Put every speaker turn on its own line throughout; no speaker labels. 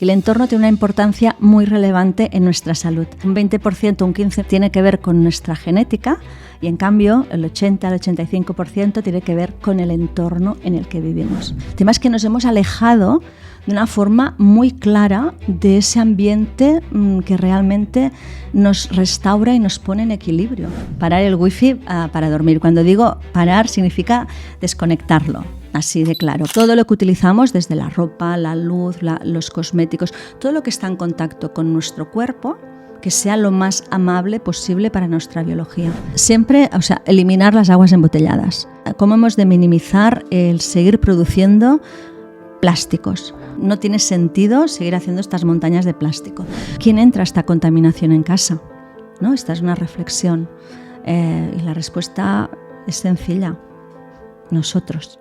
Y el entorno tiene una importancia muy relevante en nuestra salud. Un 20%, un 15% tiene que ver con nuestra genética y en cambio el 80 al 85% tiene que ver con el entorno en el que vivimos. El tema es que nos hemos alejado de una forma muy clara de ese ambiente que realmente nos restaura y nos pone en equilibrio. Parar el wifi para dormir. Cuando digo parar significa desconectarlo. Así de claro. Todo lo que utilizamos, desde la ropa, la luz, los cosméticos, todo lo que está en contacto con nuestro cuerpo, que sea lo más amable posible para nuestra biología. Siempre, eliminar las aguas embotelladas. ¿Cómo hemos de minimizar el seguir produciendo plásticos? No tiene sentido seguir haciendo estas montañas de plástico. ¿Quién entra a esta contaminación en casa? ¿No? Esta es una reflexión. Y la respuesta es sencilla. Nosotros.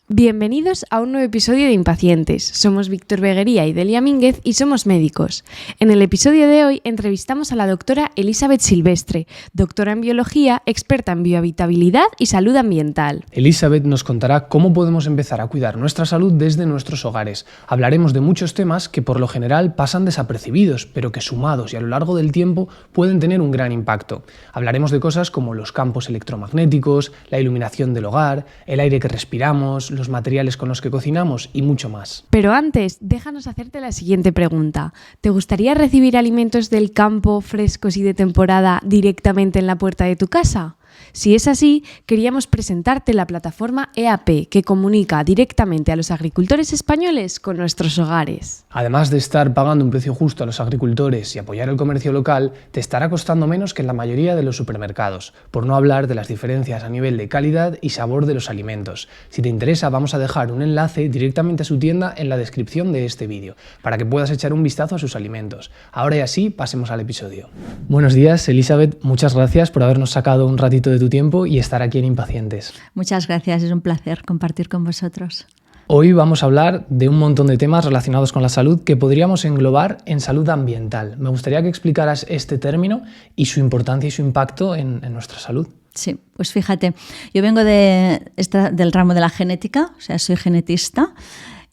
Bienvenidos a un nuevo episodio de Impacientes. Somos Víctor Beguería y Delia Mínguez y somos médicos. En el episodio de hoy entrevistamos a la doctora Elizabeth Silvestre, doctora en biología, experta en biohabitabilidad y salud ambiental.
Elizabeth nos contará cómo podemos empezar a cuidar nuestra salud desde nuestros hogares. Hablaremos de muchos temas que por lo general pasan desapercibidos, pero que sumados y a lo largo del tiempo pueden tener un gran impacto. Hablaremos de cosas como los campos electromagnéticos, la iluminación del hogar, el aire que respiramos, los materiales con los que cocinamos y mucho más.
Pero antes, déjanos hacerte la siguiente pregunta. ¿Te gustaría recibir alimentos del campo, frescos y de temporada directamente en la puerta de tu casa? Si es así, queríamos presentarte la plataforma EAP, que comunica directamente a los agricultores españoles con nuestros hogares.
Además de estar pagando un precio justo a los agricultores y apoyar el comercio local, te estará costando menos que en la mayoría de los supermercados, por no hablar de las diferencias a nivel de calidad y sabor de los alimentos. Si te interesa, vamos a dejar un enlace directamente a su tienda en la descripción de este vídeo, para que puedas echar un vistazo a sus alimentos. Ahora y así, pasemos al episodio. Buenos días, Elizabeth, muchas gracias por habernos sacado un ratito de tu tiempo y estar aquí en Impacientes.
Muchas gracias, es un placer compartir con vosotros.
Hoy vamos a hablar de un montón de temas relacionados con la salud que podríamos englobar en salud ambiental. Me gustaría que explicaras este término y su importancia y su impacto en nuestra salud.
Sí, pues fíjate, yo vengo del ramo de la genética, soy genetista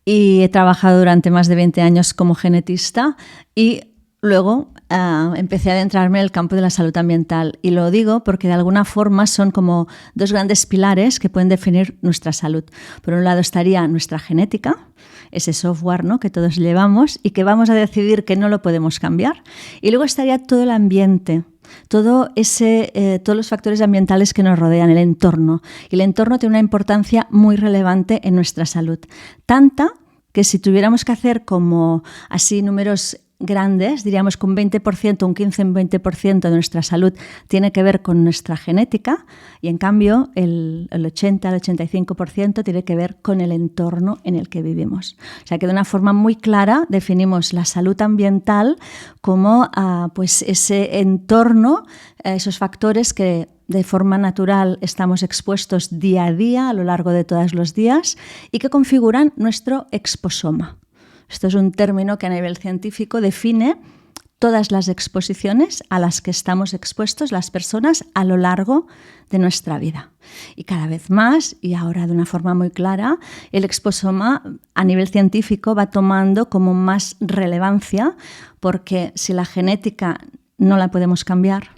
y he trabajado durante más de 20 años como genetista y luego empecé a adentrarme en el campo de la salud ambiental y lo digo porque de alguna forma son como dos grandes pilares que pueden definir nuestra salud. Por un lado estaría nuestra genética, ese software, ¿no?, que todos llevamos y que vamos a decidir que no lo podemos cambiar. Y luego estaría todo el ambiente, todos los factores ambientales que nos rodean, el entorno. Y el entorno tiene una importancia muy relevante en nuestra salud. Tanta que si tuviéramos que hacer como así números grandes, diríamos que un 20%, un 15, un 20% de nuestra salud tiene que ver con nuestra genética y en cambio el 80 al 85% tiene que ver con el entorno en el que vivimos. O sea que de una forma muy clara definimos la salud ambiental como pues ese entorno, esos factores que de forma natural estamos expuestos día a día a lo largo de todos los días y que configuran nuestro exposoma. Esto es un término que a nivel científico define todas las exposiciones a las que estamos expuestos las personas a lo largo de nuestra vida. Y cada vez más, y ahora de una forma muy clara, el exposoma a nivel científico va tomando como más relevancia porque si la genética no la podemos cambiar,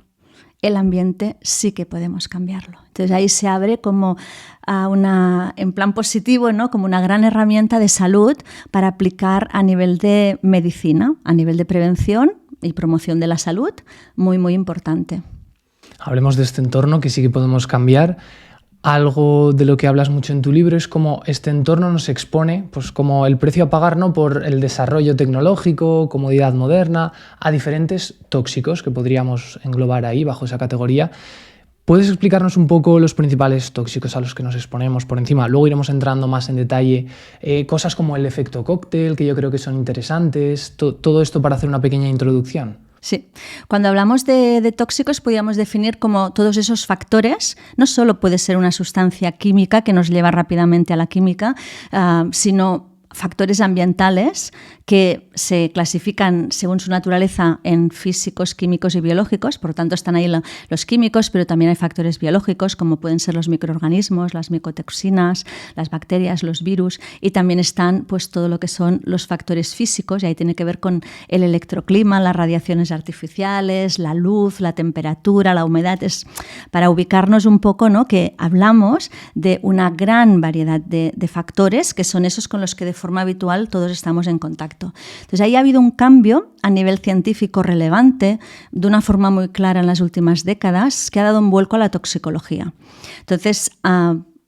el ambiente sí que podemos cambiarlo. Entonces ahí se abre como en plan positivo, ¿no?, como una gran herramienta de salud para aplicar a nivel de medicina, a nivel de prevención y promoción de la salud, muy, muy importante.
Hablemos de este entorno que sí que podemos cambiar. Algo de lo que hablas mucho en tu libro es cómo este entorno nos expone, pues como el precio a pagar, ¿no?, por el desarrollo tecnológico, comodidad moderna, a diferentes tóxicos que podríamos englobar ahí bajo esa categoría. ¿Puedes explicarnos un poco los principales tóxicos a los que nos exponemos por encima? Luego iremos entrando más en detalle. Cosas como el efecto cóctel, que yo creo que son interesantes. Todo esto para hacer una pequeña introducción.
Sí, cuando hablamos de tóxicos podríamos definir como todos esos factores. No solo puede ser una sustancia química que nos lleva rápidamente a la química, sino factores ambientales que se clasifican según su naturaleza en físicos, químicos y biológicos. Por lo tanto, están ahí los químicos, pero también hay factores biológicos, como pueden ser los microorganismos, las micotoxinas, las bacterias, los virus, y también están pues todo lo que son los factores físicos, y ahí tiene que ver con el electroclima, las radiaciones artificiales, la luz, la temperatura, la humedad. Es para ubicarnos un poco, ¿no?, que hablamos de una gran variedad de factores que son esos con los que de forma habitual todos estamos en contacto. Entonces, ahí ha habido un cambio a nivel científico relevante, de una forma muy clara en las últimas décadas, que ha dado un vuelco a la toxicología. Entonces,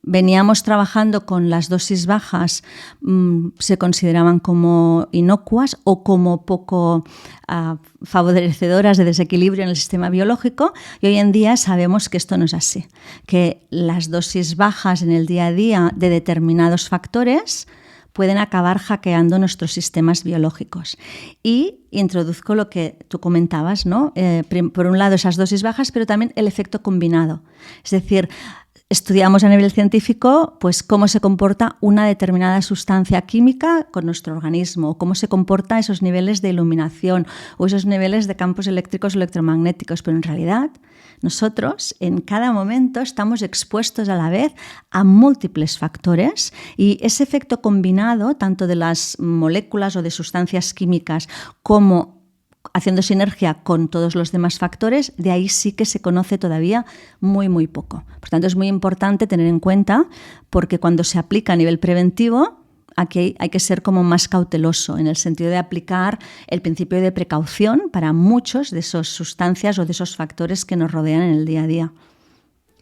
veníamos trabajando con las dosis bajas, se consideraban como inocuas o como poco favorecedoras de desequilibrio en el sistema biológico, y hoy en día sabemos que esto no es así, que las dosis bajas en el día a día de determinados factores pueden acabar hackeando nuestros sistemas biológicos. Y introduzco lo que tú comentabas, ¿no? Por un lado esas dosis bajas, pero también el efecto combinado. Es decir, estudiamos a nivel científico pues, cómo se comporta una determinada sustancia química con nuestro organismo, o cómo se comportan esos niveles de iluminación o esos niveles de campos eléctricos o electromagnéticos, pero en realidad nosotros en cada momento estamos expuestos a la vez a múltiples factores, y ese efecto combinado, tanto de las moléculas o de sustancias químicas como haciendo sinergia con todos los demás factores, de ahí sí que se conoce todavía muy, muy poco. Por tanto, es muy importante tener en cuenta, porque cuando se aplica a nivel preventivo, aquí hay que ser como más cauteloso, en el sentido de aplicar el principio de precaución para muchos de esas sustancias o de esos factores que nos rodean en el día a día.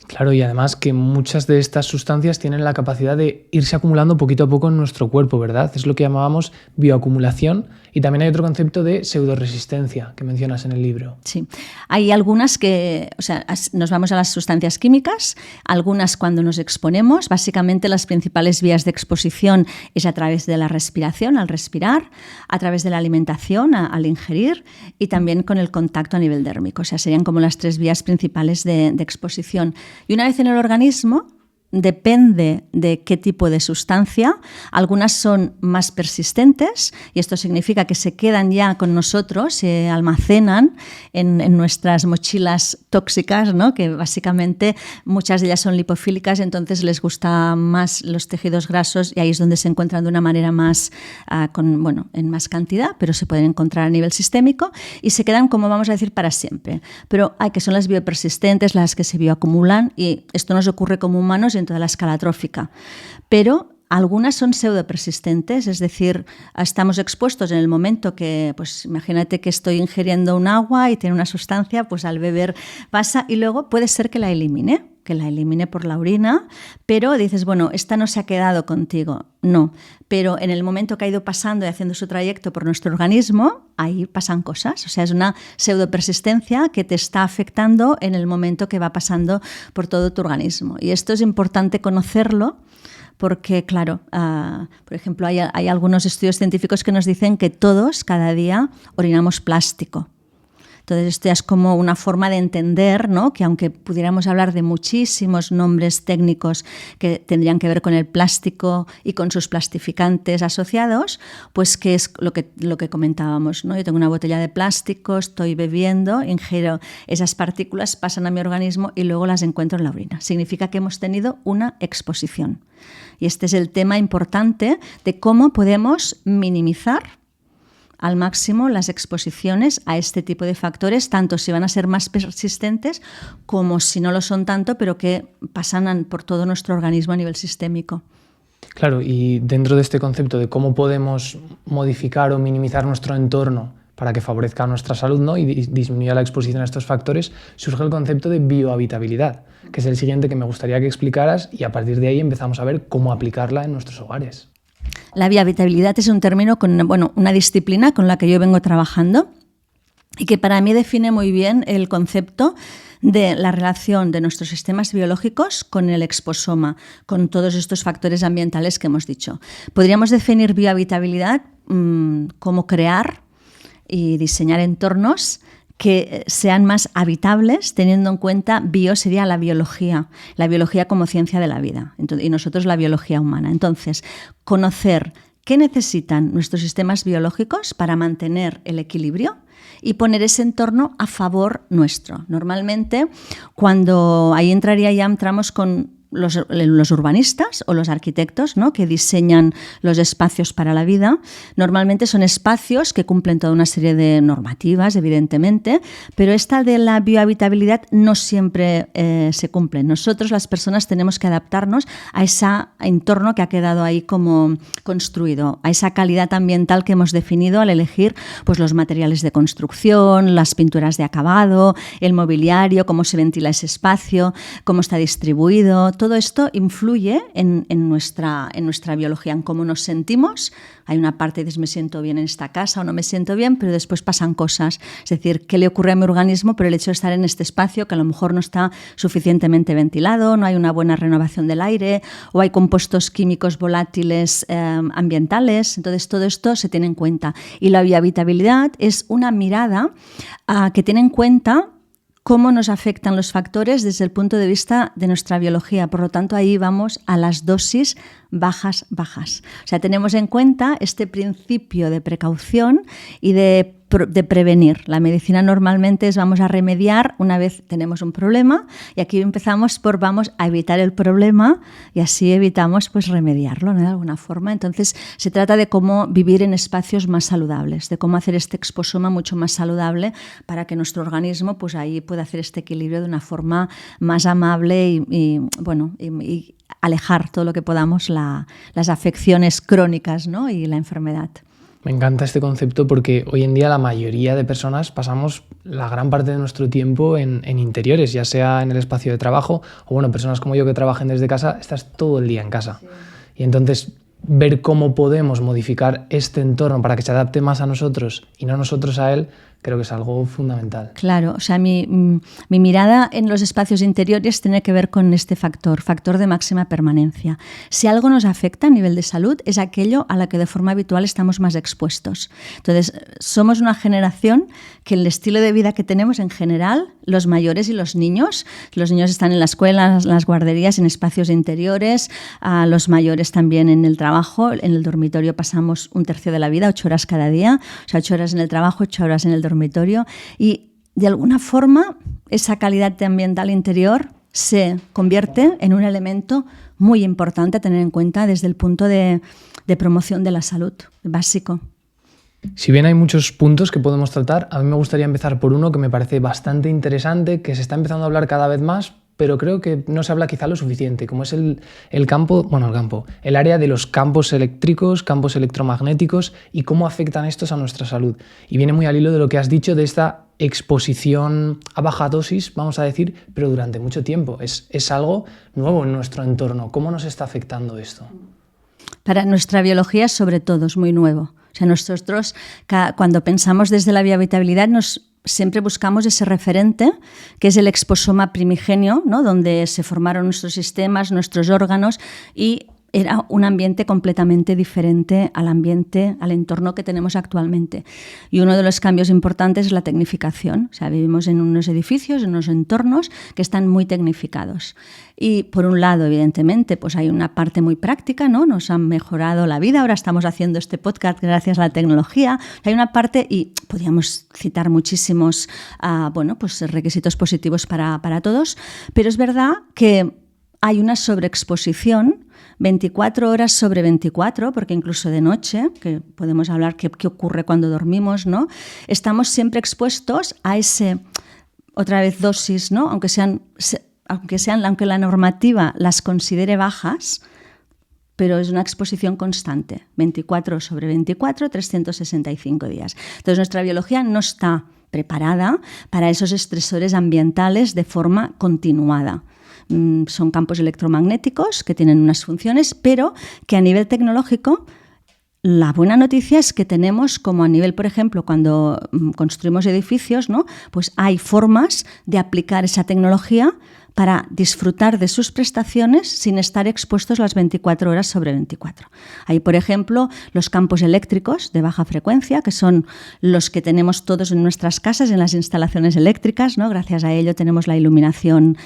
Claro, y además que muchas de estas sustancias tienen la capacidad de irse acumulando poquito a poco en nuestro cuerpo, ¿verdad? Es lo que llamábamos bioacumulación, y también hay otro concepto de pseudoresistencia que mencionas en el libro.
Sí, hay algunas que, o sea, nos vamos a las sustancias químicas, algunas cuando nos exponemos, básicamente las principales vías de exposición es a través de la respiración, al respirar, a través de la alimentación, al ingerir, y también con el contacto a nivel dérmico. O sea, serían como las 3 vías principales de exposición. Y una vez en el organismo, depende de qué tipo de sustancia. Algunas son más persistentes, y esto significa que se quedan ya con nosotros, se almacenan en nuestras mochilas tóxicas, ¿no?, que básicamente muchas de ellas son lipofílicas, entonces les gusta más los tejidos grasos, y ahí es donde se encuentran de una manera más, en más cantidad, pero se pueden encontrar a nivel sistémico y se quedan, como vamos a decir, para siempre. Pero hay que son las biopersistentes, las que se bioacumulan, y esto nos ocurre como humanos en toda la escala trófica. Pero algunas son pseudopersistentes, es decir, estamos expuestos en el momento que, pues imagínate que estoy ingiriendo un agua y tiene una sustancia, pues al beber pasa, y luego puede ser que la elimine por la orina, pero dices, bueno, esta no se ha quedado contigo. No, pero en el momento que ha ido pasando y haciendo su trayecto por nuestro organismo, ahí pasan cosas. O sea, es una pseudopersistencia que te está afectando en el momento que va pasando por todo tu organismo. Y esto es importante conocerlo, porque, claro, por ejemplo, hay algunos estudios científicos que nos dicen que todos, cada día, orinamos plástico. Entonces, esto ya es como una forma de entender, ¿no?, que aunque pudiéramos hablar de muchísimos nombres técnicos que tendrían que ver con el plástico y con sus plastificantes asociados, pues que es lo que comentábamos, ¿no? Yo tengo una botella de plástico, estoy bebiendo, ingiero esas partículas, pasan a mi organismo y luego las encuentro en la orina. Significa que hemos tenido una exposición. Y este es el tema importante de cómo podemos minimizar al máximo las exposiciones a este tipo de factores, tanto si van a ser más persistentes como si no lo son tanto, pero que pasan por todo nuestro organismo a nivel sistémico.
Claro, y dentro de este concepto de cómo podemos modificar o minimizar nuestro entorno para que favorezca nuestra salud, ¿no?, y disminuya la exposición a estos factores, surge el concepto de biohabitabilidad, que es el siguiente que me gustaría que explicaras, y a partir de ahí empezamos a ver cómo aplicarla en nuestros hogares.
La biohabitabilidad es un término, una disciplina con la que yo vengo trabajando y que para mí define muy bien el concepto de la relación de nuestros sistemas biológicos con el exposoma, con todos estos factores ambientales que hemos dicho. Podríamos definir biohabitabilidad como crear y diseñar entornos que sean más habitables, teniendo en cuenta, bio sería la biología como ciencia de la vida, y nosotros la biología humana. Entonces, conocer qué necesitan nuestros sistemas biológicos para mantener el equilibrio y poner ese entorno a favor nuestro. Normalmente, ahí entramos con los urbanistas o los arquitectos, ¿no?, que diseñan los espacios para la vida. Normalmente son espacios que cumplen toda una serie de normativas, evidentemente, pero esta de la biohabitabilidad no siempre se cumple. Nosotros, las personas, tenemos que adaptarnos a ese entorno que ha quedado ahí como construido, a esa calidad ambiental que hemos definido al elegir pues, los materiales de construcción, las pinturas de acabado, el mobiliario, cómo se ventila ese espacio, cómo está distribuido. Todo esto influye en nuestra biología, en cómo nos sentimos. Hay una parte que dices, me siento bien en esta casa o no me siento bien, pero después pasan cosas. Es decir, ¿qué le ocurre a mi organismo por el hecho de estar en este espacio que a lo mejor no está suficientemente ventilado, no hay una buena renovación del aire o hay compuestos químicos volátiles ambientales? Entonces, todo esto se tiene en cuenta. Y la biohabitabilidad es una mirada que tiene en cuenta cómo nos afectan los factores desde el punto de vista de nuestra biología. Por lo tanto, ahí vamos a las dosis bajas. O sea, tenemos en cuenta este principio de precaución y de prevenir. La medicina normalmente vamos a remediar una vez tenemos un problema, y aquí empezamos vamos a evitar el problema y así evitamos pues remediarlo, ¿no?, de alguna forma. Entonces se trata de cómo vivir en espacios más saludables, de cómo hacer este exposoma mucho más saludable para que nuestro organismo pues ahí pueda hacer este equilibrio de una forma más amable y alejar todo lo que podamos las afecciones crónicas, ¿no?, y la enfermedad.
Me encanta este concepto porque hoy en día la mayoría de personas pasamos la gran parte de nuestro tiempo en interiores, ya sea en el espacio de trabajo o, bueno, personas como yo que trabajen desde casa, estás todo el día en casa. Sí. Y entonces ver cómo podemos modificar este entorno para que se adapte más a nosotros y no nosotros a él, creo que es algo fundamental.
Claro, o sea, mi mirada en los espacios interiores tiene que ver con este factor de máxima permanencia. Si algo nos afecta a nivel de salud, es aquello a lo que de forma habitual estamos más expuestos. Entonces, somos una generación que el estilo de vida que tenemos en general, los mayores y los niños están en la escuela, en las guarderías, en espacios interiores, los mayores también en el trabajo, en el dormitorio pasamos un tercio de la vida, 8 horas cada día, o sea, 8 horas en el trabajo, 8 horas en el dormitorio, y de alguna forma esa calidad ambiental interior se convierte en un elemento muy importante a tener en cuenta desde el punto de promoción de la salud, básico.
Si bien hay muchos puntos que podemos tratar, a mí me gustaría empezar por uno que me parece bastante interesante, que se está empezando a hablar cada vez más, pero creo que no se habla quizá lo suficiente, como es el área de los campos eléctricos, campos electromagnéticos y cómo afectan estos a nuestra salud. Y viene muy al hilo de lo que has dicho de esta exposición a baja dosis, vamos a decir, pero durante mucho tiempo. Es algo nuevo en nuestro entorno. ¿Cómo nos está afectando esto?
Para nuestra biología, sobre todo, es muy nuevo. O sea, nosotros, cuando pensamos desde la biohabitabilidad, siempre buscamos ese referente, que es el exposoma primigenio, ¿no?, donde se formaron nuestros sistemas, nuestros órganos, y era un ambiente completamente diferente al entorno que tenemos actualmente. Y uno de los cambios importantes es la tecnificación. O sea, vivimos en unos edificios, en unos entornos que están muy tecnificados. Y por un lado, evidentemente, pues hay una parte muy práctica, ¿no? Nos han mejorado la vida, ahora estamos haciendo este podcast gracias a la tecnología. Hay una parte, y podríamos citar muchísimos requisitos positivos para todos, pero es verdad que hay una sobreexposición 24 horas sobre 24, porque incluso de noche, que podemos hablar qué ocurre cuando dormimos, ¿no?, estamos siempre expuestos a ese, otra vez, dosis, ¿no?, aunque la normativa las considere bajas, pero es una exposición constante, 24 sobre 24, 365 días. Entonces, nuestra biología no está preparada para esos estresores ambientales de forma continuada. Son campos electromagnéticos que tienen unas funciones, pero que a nivel tecnológico, la buena noticia es que tenemos, como a nivel, por ejemplo, cuando construimos edificios, ¿no?, pues hay formas de aplicar esa tecnología para disfrutar de sus prestaciones sin estar expuestos las 24 horas sobre 24. Hay, por ejemplo, los campos eléctricos de baja frecuencia, que son los que tenemos todos en nuestras casas, en las instalaciones eléctricas, ¿no? Gracias a ello tenemos la iluminación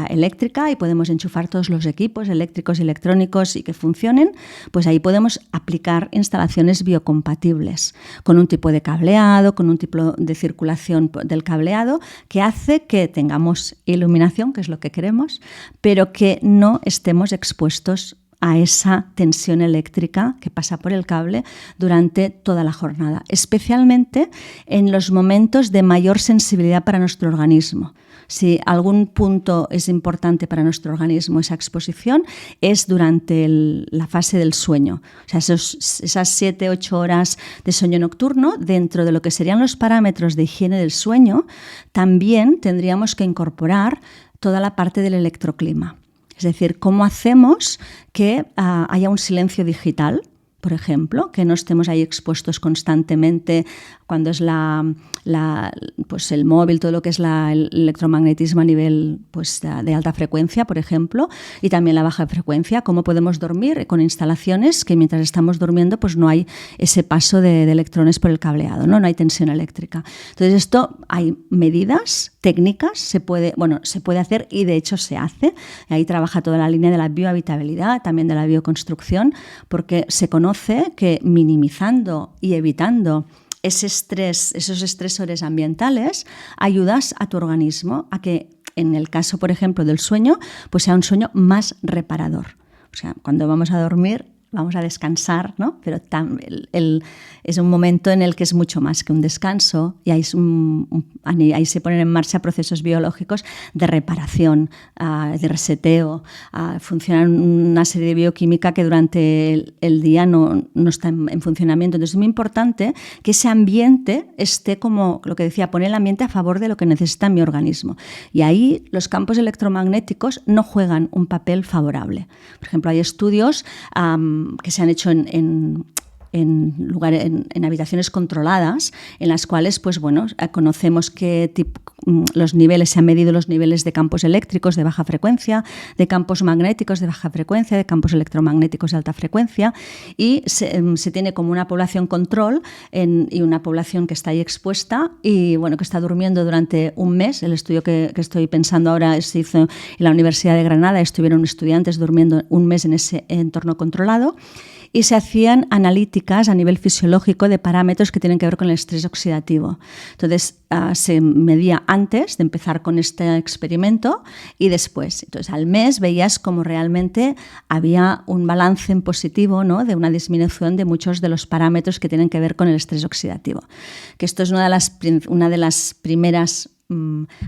eléctrica y podemos enchufar todos los equipos eléctricos y electrónicos y que funcionen. Pues ahí podemos aplicar instalaciones biocompatibles, con un tipo de cableado, con un tipo de circulación del cableado, que hace que tengamos iluminación, que es lo que queremos, pero que no estemos expuestos a esa tensión eléctrica que pasa por el cable durante toda la jornada, especialmente en los momentos de mayor sensibilidad para nuestro organismo. Si algún punto es importante para nuestro organismo, esa exposición, es durante la fase del sueño. O sea, esas 7-8 horas de sueño nocturno, dentro de lo que serían los parámetros de higiene del sueño, también tendríamos que incorporar toda la parte del electroclima. Es decir, cómo hacemos que haya un silencio digital, por ejemplo, que no estemos ahí expuestos constantemente cuando es pues el móvil, todo lo que es el electromagnetismo a nivel pues, de alta frecuencia, por ejemplo, y también la baja frecuencia, cómo podemos dormir con instalaciones que mientras estamos durmiendo pues no hay ese paso de electrones por el cableado, no hay tensión eléctrica. Entonces esto hay medidas técnicas, se puede hacer y de hecho se hace. Ahí trabaja toda la línea de la biohabitabilidad, también de la bioconstrucción, porque se conoce que minimizando y evitando ese estrés, esos estresores ambientales, ayudas a tu organismo a que, en el caso, por ejemplo, del sueño, pues sea un sueño más reparador. O sea, cuando vamos a dormir, vamos a descansar, ¿no? Pero es un momento en el que es mucho más que un descanso y ahí se ponen en marcha procesos biológicos de reparación, de reseteo, funcionan una serie de bioquímica que durante el día no está en funcionamiento. Entonces es muy importante que ese ambiente esté como, lo que decía, poner el ambiente a favor de lo que necesita mi organismo. Y ahí los campos electromagnéticos no juegan un papel favorable. Por ejemplo, hay estudios que se han hecho en habitaciones controladas, en las cuales pues, conocemos los niveles, se han medido los niveles de campos eléctricos de baja frecuencia, de campos magnéticos de baja frecuencia, de campos electromagnéticos de alta frecuencia, y se tiene como una población control y una población que está ahí expuesta y que está durmiendo durante un mes. El estudio que estoy pensando ahora se hizo en la Universidad de Granada, estuvieron estudiantes durmiendo un mes en ese entorno controlado. Y se hacían analíticas a nivel fisiológico de parámetros que tienen que ver con el estrés oxidativo. Entonces, se medía antes de empezar con este experimento y después. Entonces, al mes veías cómo realmente había un balance en positivo, ¿no? De una disminución de muchos de los parámetros que tienen que ver con el estrés oxidativo. Que esto es una de las primeras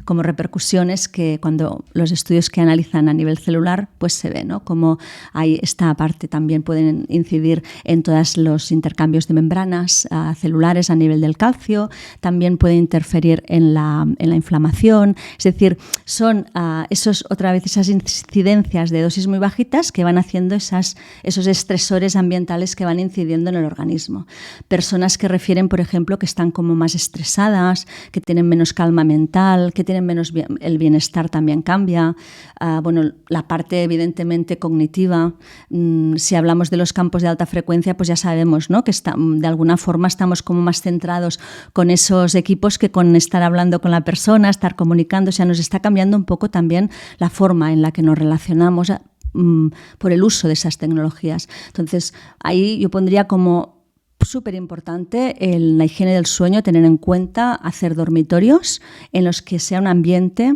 como repercusiones que cuando los estudios que analizan a nivel celular pues se ve, ¿no? Como hay esta parte también pueden incidir en todos los intercambios de membranas celulares a nivel del calcio, también puede interferir en la inflamación, es decir, son esas incidencias de dosis muy bajitas que van haciendo esos estresores ambientales que van incidiendo en el organismo. Personas que refieren, por ejemplo, que están como más estresadas, que tienen menos calma mental, que tienen menos el bienestar también cambia. La parte evidentemente cognitiva, si hablamos de los campos de alta frecuencia, pues ya sabemos, ¿no? Que de alguna forma estamos como más centrados con esos equipos que con estar hablando con la persona, estar comunicando, o sea, nos está cambiando un poco también la forma en la que nos relacionamos por el uso de esas tecnologías. Entonces, ahí yo pondría como súper importante en la higiene del sueño, tener en cuenta hacer dormitorios en los que sea un ambiente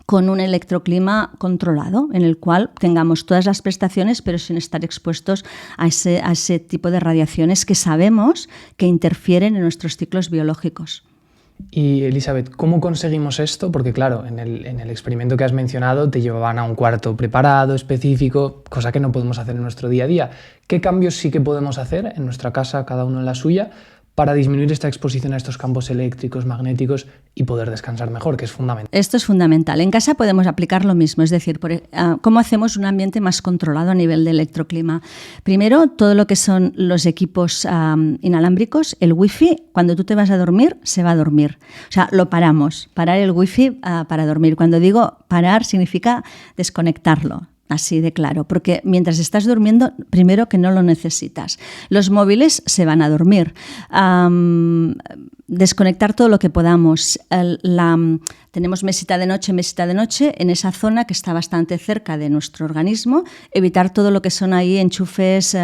con un electroclima controlado, en el cual tengamos todas las prestaciones, pero sin estar expuestos a ese tipo de radiaciones que sabemos que interfieren en nuestros ciclos biológicos.
Y Elizabeth, ¿cómo conseguimos esto? Porque claro, en el experimento que has mencionado te llevaban a un cuarto preparado, específico, cosa que no podemos hacer en nuestro día a día. ¿Qué cambios sí que podemos hacer en nuestra casa, cada uno en la suya, para disminuir esta exposición a estos campos eléctricos, magnéticos y poder descansar mejor, que es fundamental.
Esto es fundamental. En casa podemos aplicar lo mismo, es decir, ¿cómo hacemos un ambiente más controlado a nivel de electroclima? Primero, todo lo que son los equipos inalámbricos, el wifi, cuando tú te vas a dormir, se va a dormir. O sea, lo paramos, parar el wifi para dormir. Cuando digo parar, significa desconectarlo. Así de claro, porque mientras estás durmiendo, primero que no lo necesitas. Los móviles se van a dormir. Desconectar todo lo que podamos. Tenemos mesita de noche en esa zona que está bastante cerca de nuestro organismo. Evitar todo lo que son ahí enchufes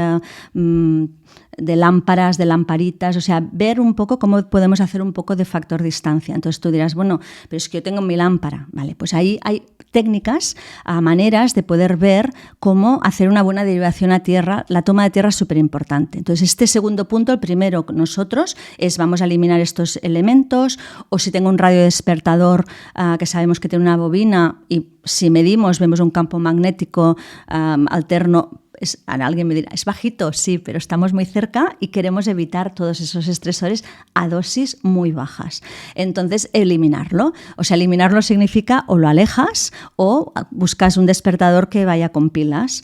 de lámparas, de lamparitas, o sea, ver un poco cómo podemos hacer un poco de factor distancia. Entonces tú dirás, bueno, pero es que yo tengo mi lámpara. Vale, pues ahí hay técnicas, maneras de poder ver cómo hacer una buena derivación a tierra. La toma de tierra es súper importante. Entonces, este segundo punto, el primero nosotros, es vamos a eliminar estos elementos, o si tengo un radio despertador que sabemos que tiene una bobina y si medimos vemos un campo magnético alterno. Ahora alguien me dirá, es bajito, sí, pero estamos muy cerca y queremos evitar todos esos estresores a dosis muy bajas. Entonces, eliminarlo. O sea, eliminarlo significa o lo alejas o buscas un despertador que vaya con pilas.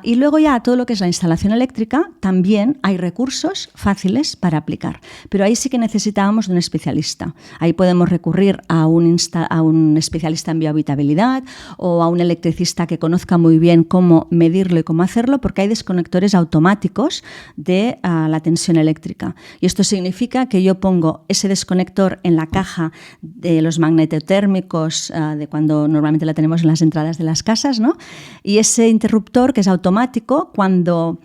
Y luego ya todo lo que es la instalación eléctrica, también hay recursos fáciles para aplicar. Pero ahí sí que necesitábamos de un especialista. Ahí podemos recurrir a un especialista en biohabitabilidad o a un electricista que conozca muy bien cómo medirlo y cómo hacerlo, porque hay desconectores automáticos de la tensión eléctrica. Y esto significa que yo pongo ese desconector en la caja de los magnetotérmicos, de cuando normalmente la tenemos en las entradas de las casas, ¿no? Y ese interruptor, que es automático, cuando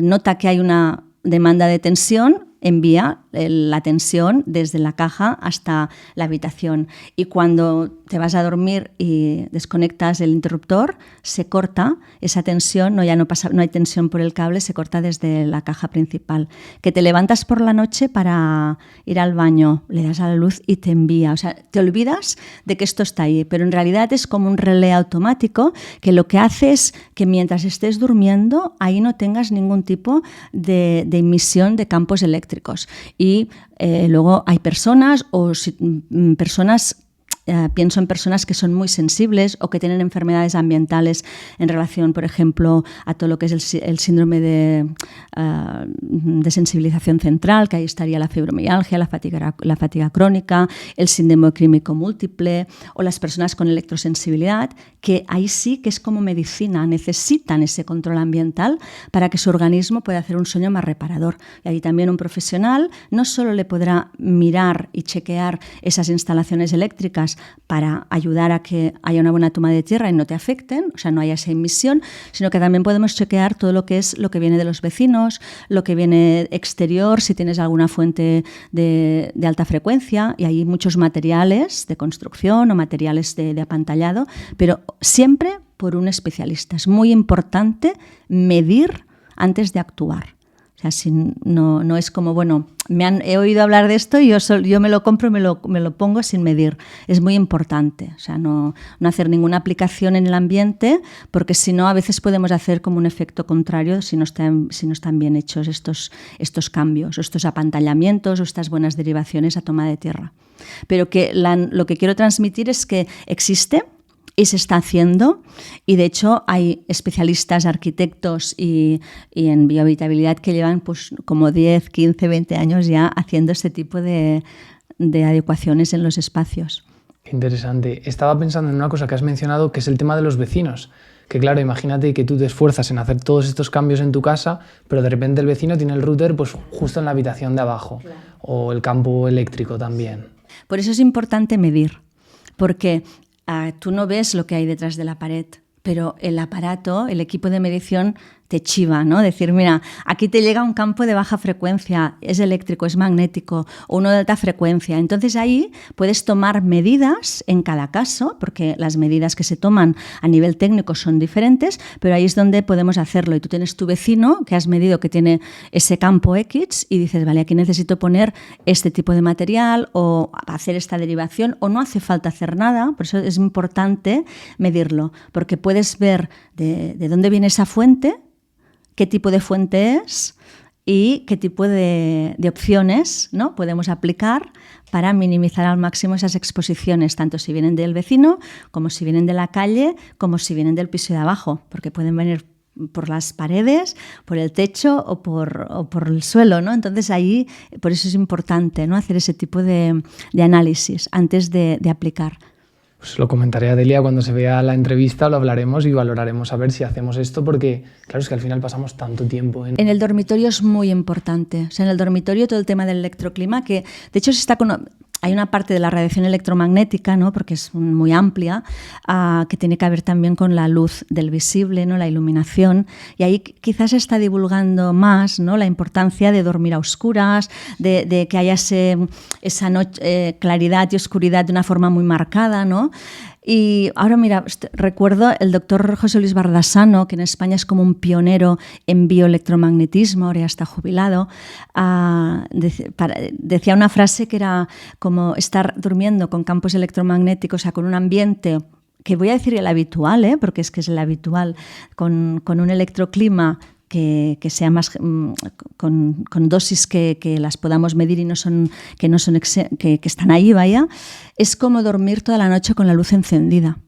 nota que hay una demanda de tensión, envía la tensión desde la caja hasta la habitación. Y cuando te vas a dormir y desconectas el interruptor, se corta esa tensión, no hay tensión por el cable, se corta desde la caja principal. Que te levantas por la noche para ir al baño, le das a la luz y te envía. O sea, te olvidas de que esto está ahí, pero en realidad es como un relé automático que lo que hace es que mientras estés durmiendo, ahí no tengas ningún tipo de emisión de campos eléctricos. Y luego hay personas pienso en personas que son muy sensibles o que tienen enfermedades ambientales en relación, por ejemplo, a todo lo que es el síndrome de sensibilización central, que ahí estaría la fibromialgia, la fatiga crónica, el síndrome clínico múltiple, o las personas con electrosensibilidad, que ahí sí que es como medicina, necesitan ese control ambiental para que su organismo pueda hacer un sueño más reparador. Y ahí también un profesional no solo le podrá mirar y chequear esas instalaciones eléctricas para ayudar a que haya una buena toma de tierra y no te afecten, o sea, no haya esa emisión, sino que también podemos chequear todo lo que es lo que viene de los vecinos, lo que viene exterior, si tienes alguna fuente de alta frecuencia, y hay muchos materiales de construcción o materiales de apantallado, pero siempre por un especialista. Es muy importante medir antes de actuar. O sea, no es como, bueno, he oído hablar de esto y yo me lo compro y me lo pongo sin medir. Es muy importante. O sea, no hacer ninguna aplicación en el ambiente, porque si no, a veces podemos hacer como un efecto contrario si no están bien hechos estos cambios, o estos apantallamientos, o estas buenas derivaciones a toma de tierra. Pero que lo que quiero transmitir es que existe y se está haciendo, y de hecho hay especialistas, arquitectos y en biohabitabilidad que llevan pues como 10, 15, 20 años ya haciendo este tipo de adecuaciones en los espacios.
Qué interesante. Estaba pensando en una cosa que has mencionado, que es el tema de los vecinos. Que claro, imagínate que tú te esfuerzas en hacer todos estos cambios en tu casa, pero de repente el vecino tiene el router pues justo en la habitación de abajo, claro, o el campo eléctrico también.
Por eso es importante medir, porque tú no ves lo que hay detrás de la pared, pero el aparato, el equipo de medición te chiva, ¿no? Decir, mira, aquí te llega un campo de baja frecuencia, es eléctrico, es magnético, o uno de alta frecuencia. Entonces ahí puedes tomar medidas en cada caso, porque las medidas que se toman a nivel técnico son diferentes, pero ahí es donde podemos hacerlo. Y tú tienes tu vecino que has medido que tiene ese campo X y dices, vale, aquí necesito poner este tipo de material o hacer esta derivación, o no hace falta hacer nada. Por eso es importante medirlo, porque puedes ver de dónde viene esa fuente, qué tipo de fuente es y qué tipo de opciones, ¿no?, podemos aplicar para minimizar al máximo esas exposiciones, tanto si vienen del vecino, como si vienen de la calle, como si vienen del piso de abajo, porque pueden venir por las paredes, por el techo o por el suelo, ¿no? Entonces ahí, por eso es importante, ¿no?, hacer ese tipo de análisis antes de aplicar.
Pues lo comentaré a Delia cuando se vea la entrevista, lo hablaremos y valoraremos a ver si hacemos esto, porque claro, es que al final pasamos tanto tiempo
en el dormitorio es muy importante. O sea, en el dormitorio todo el tema del electroclima, que de hecho hay una parte de la radiación electromagnética, ¿no?, porque es muy amplia, que tiene que ver también con la luz del visible, ¿no?, la iluminación, y ahí quizás se está divulgando más, ¿no?, la importancia de dormir a oscuras, de que haya esa claridad y oscuridad de una forma muy marcada, ¿no? Y ahora mira, recuerdo el doctor José Luis Bardasano, que en España es como un pionero en bioelectromagnetismo, ahora ya está jubilado, decía una frase que era como estar durmiendo con campos electromagnéticos, o sea, con un ambiente, que voy a decir el habitual, porque es que es el habitual, con un electroclima que sea más con dosis que las podamos medir y que están ahí, vaya, es como dormir toda la noche con la luz encendida.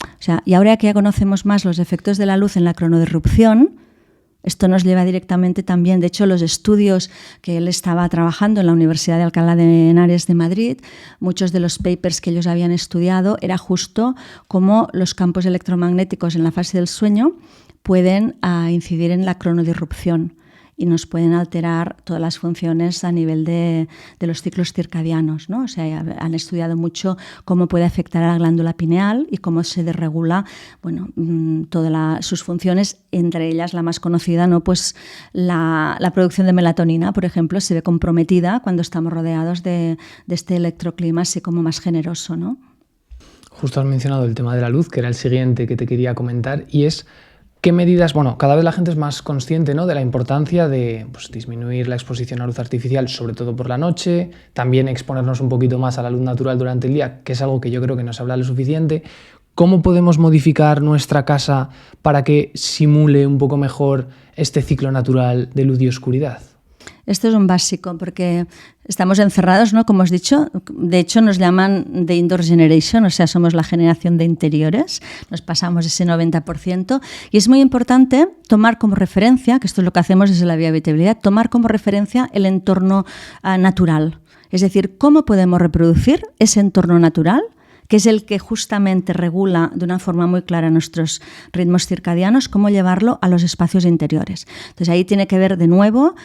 O sea, y ahora que ya conocemos más los efectos de la luz en la cronodisrupción, esto nos lleva directamente también, de hecho, los estudios que él estaba trabajando en la Universidad de Alcalá de Henares de Madrid, muchos de los papers que ellos habían estudiado era justo cómo los campos electromagnéticos en la fase del sueño pueden incidir en la cronodisrupción y nos pueden alterar todas las funciones a nivel de los ciclos circadianos, ¿no? O sea, han estudiado mucho cómo puede afectar a la glándula pineal y cómo se desregula, bueno, todas sus funciones, entre ellas la más conocida, ¿no?, pues la producción de melatonina, por ejemplo, se ve comprometida cuando estamos rodeados de este electroclima así como más generoso, ¿no?
Justo has mencionado el tema de la luz, que era el siguiente que te quería comentar, y es ¿qué medidas? Bueno, cada vez la gente es más consciente, ¿no?, de la importancia de disminuir la exposición a luz artificial, sobre todo por la noche, también exponernos un poquito más a la luz natural durante el día, que es algo que yo creo que no se habla lo suficiente. ¿Cómo podemos modificar nuestra casa para que simule un poco mejor este ciclo natural de luz y oscuridad?
Esto es un básico porque estamos encerrados, ¿no?, como has dicho. De hecho, nos llaman The Indoor Generation, o sea, somos la generación de interiores. Nos pasamos ese 90%. Y es muy importante tomar como referencia, que esto es lo que hacemos desde la biohabitabilidad, tomar como referencia el entorno natural. Es decir, cómo podemos reproducir ese entorno natural, que es el que justamente regula de una forma muy clara nuestros ritmos circadianos, cómo llevarlo a los espacios interiores. Entonces ahí tiene que ver de nuevo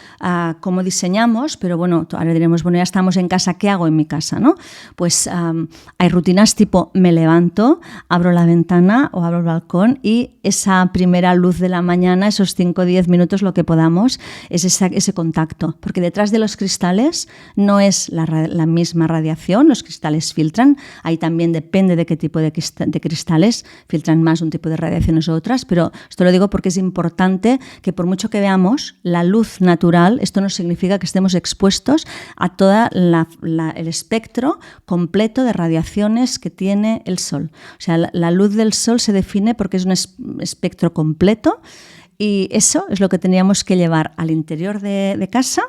cómo diseñamos, pero bueno, ahora diremos, bueno, ya estamos en casa, ¿qué hago en mi casa, no? Pues hay rutinas tipo me levanto, abro la ventana o abro el balcón y esa primera luz de la mañana, esos 5 o 10 minutos, lo que podamos, es ese contacto, porque detrás de los cristales no es la misma radiación, los cristales filtran, ahí también depende de qué tipo de cristales, filtran más un tipo de radiaciones u otras, pero esto lo digo porque es importante que por mucho que veamos la luz natural, esto no significa que estemos expuestos a todo el espectro completo de radiaciones que tiene el Sol. O sea, la luz del Sol se define porque es un espectro completo y eso es lo que teníamos que llevar al interior de casa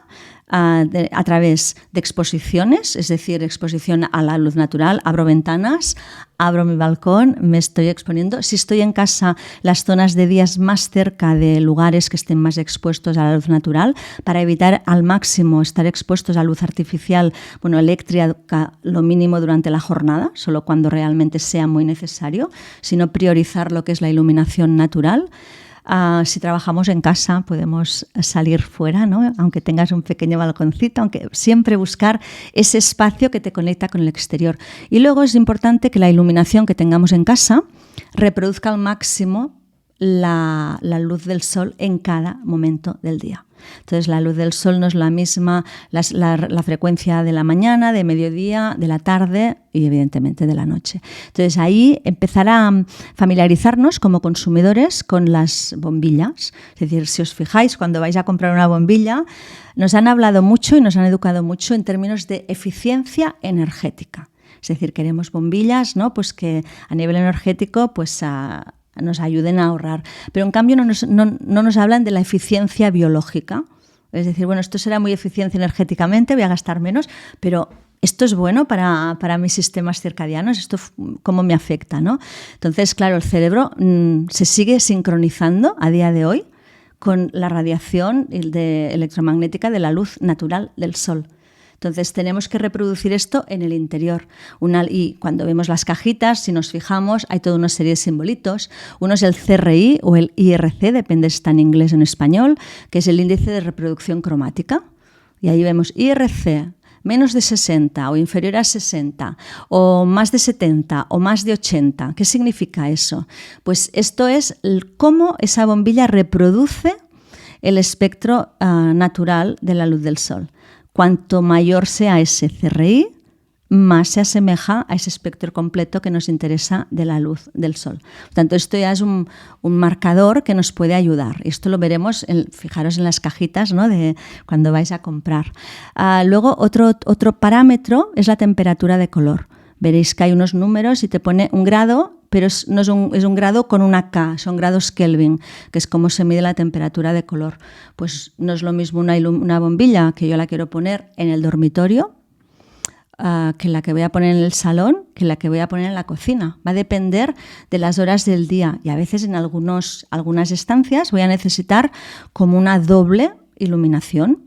a través de exposiciones, es decir, exposición a la luz natural. Abro ventanas, abro mi balcón, me estoy exponiendo. Si estoy en casa, las zonas de días más cerca de lugares que estén más expuestos a la luz natural, para evitar al máximo estar expuestos a luz artificial, bueno, eléctrica, lo mínimo durante la jornada, solo cuando realmente sea muy necesario, sino priorizar lo que es la iluminación natural. Si trabajamos en casa podemos salir fuera, ¿no?, aunque tengas un pequeño balconcito, aunque siempre buscar ese espacio que te conecta con el exterior. Y luego es importante que la iluminación que tengamos en casa reproduzca al máximo la luz del sol en cada momento del día. Entonces la luz del sol no es la misma, la frecuencia de la mañana, de mediodía, de la tarde y evidentemente de la noche. Entonces ahí empezar a familiarizarnos como consumidores con las bombillas. Es decir, si os fijáis, cuando vais a comprar una bombilla, nos han hablado mucho y nos han educado mucho en términos de eficiencia energética. Es decir, queremos bombillas, ¿no?, pues que a nivel energético pues nos ayuden a ahorrar. Pero en cambio no nos hablan de la eficiencia biológica. Es decir, bueno, esto será muy eficiente energéticamente, voy a gastar menos, pero esto es bueno para mis sistemas circadianos, esto cómo me afecta, ¿no? Entonces, claro, el cerebro se sigue sincronizando a día de hoy con la radiación electromagnética de la luz natural del sol. Entonces tenemos que reproducir esto en el interior. Y cuando vemos las cajitas, si nos fijamos, hay toda una serie de simbolitos. Uno es el CRI o el IRC, depende si está en inglés o en español, que es el índice de reproducción cromática. Y ahí vemos IRC, menos de 60 o inferior a 60 o más de 70 o más de 80. ¿Qué significa eso? Pues esto es cómo esa bombilla reproduce el espectro natural de la luz del sol. Cuanto mayor sea ese CRI, más se asemeja a ese espectro completo que nos interesa de la luz del sol. Por tanto, esto ya es un marcador que nos puede ayudar. Esto lo veremos, fijaros en las cajitas, ¿no?, de cuando vais a comprar. Luego, otro parámetro es la temperatura de color. Veréis que hay unos números y te pone un grado, pero es un grado con una K, son grados Kelvin, que es como se mide la temperatura de color. Pues no es lo mismo una bombilla que yo la quiero poner en el dormitorio, que la que voy a poner en el salón, que la que voy a poner en la cocina. Va a depender de las horas del día y a veces en algunas estancias voy a necesitar como una doble iluminación,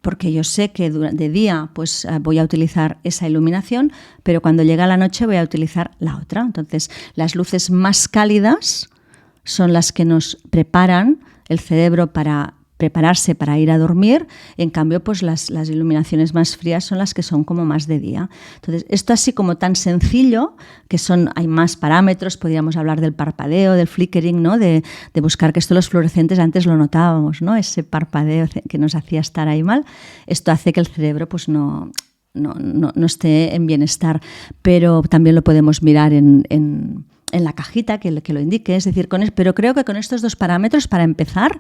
porque yo sé que de día pues voy a utilizar esa iluminación, pero cuando llega la noche voy a utilizar la otra. Entonces, las luces más cálidas son las que nos preparan el cerebro para prepararse para ir a dormir. En cambio, pues las iluminaciones más frías son las que son como más de día. Entonces, esto así como tan sencillo, hay más parámetros, podríamos hablar del parpadeo, del flickering, ¿no?, de buscar que esto los fluorescentes antes lo notábamos, ¿no?, ese parpadeo que nos hacía estar ahí mal. Esto hace que el cerebro pues no esté en bienestar, pero también lo podemos mirar en la cajita que lo indique, es decir, pero creo que con estos dos parámetros, para empezar,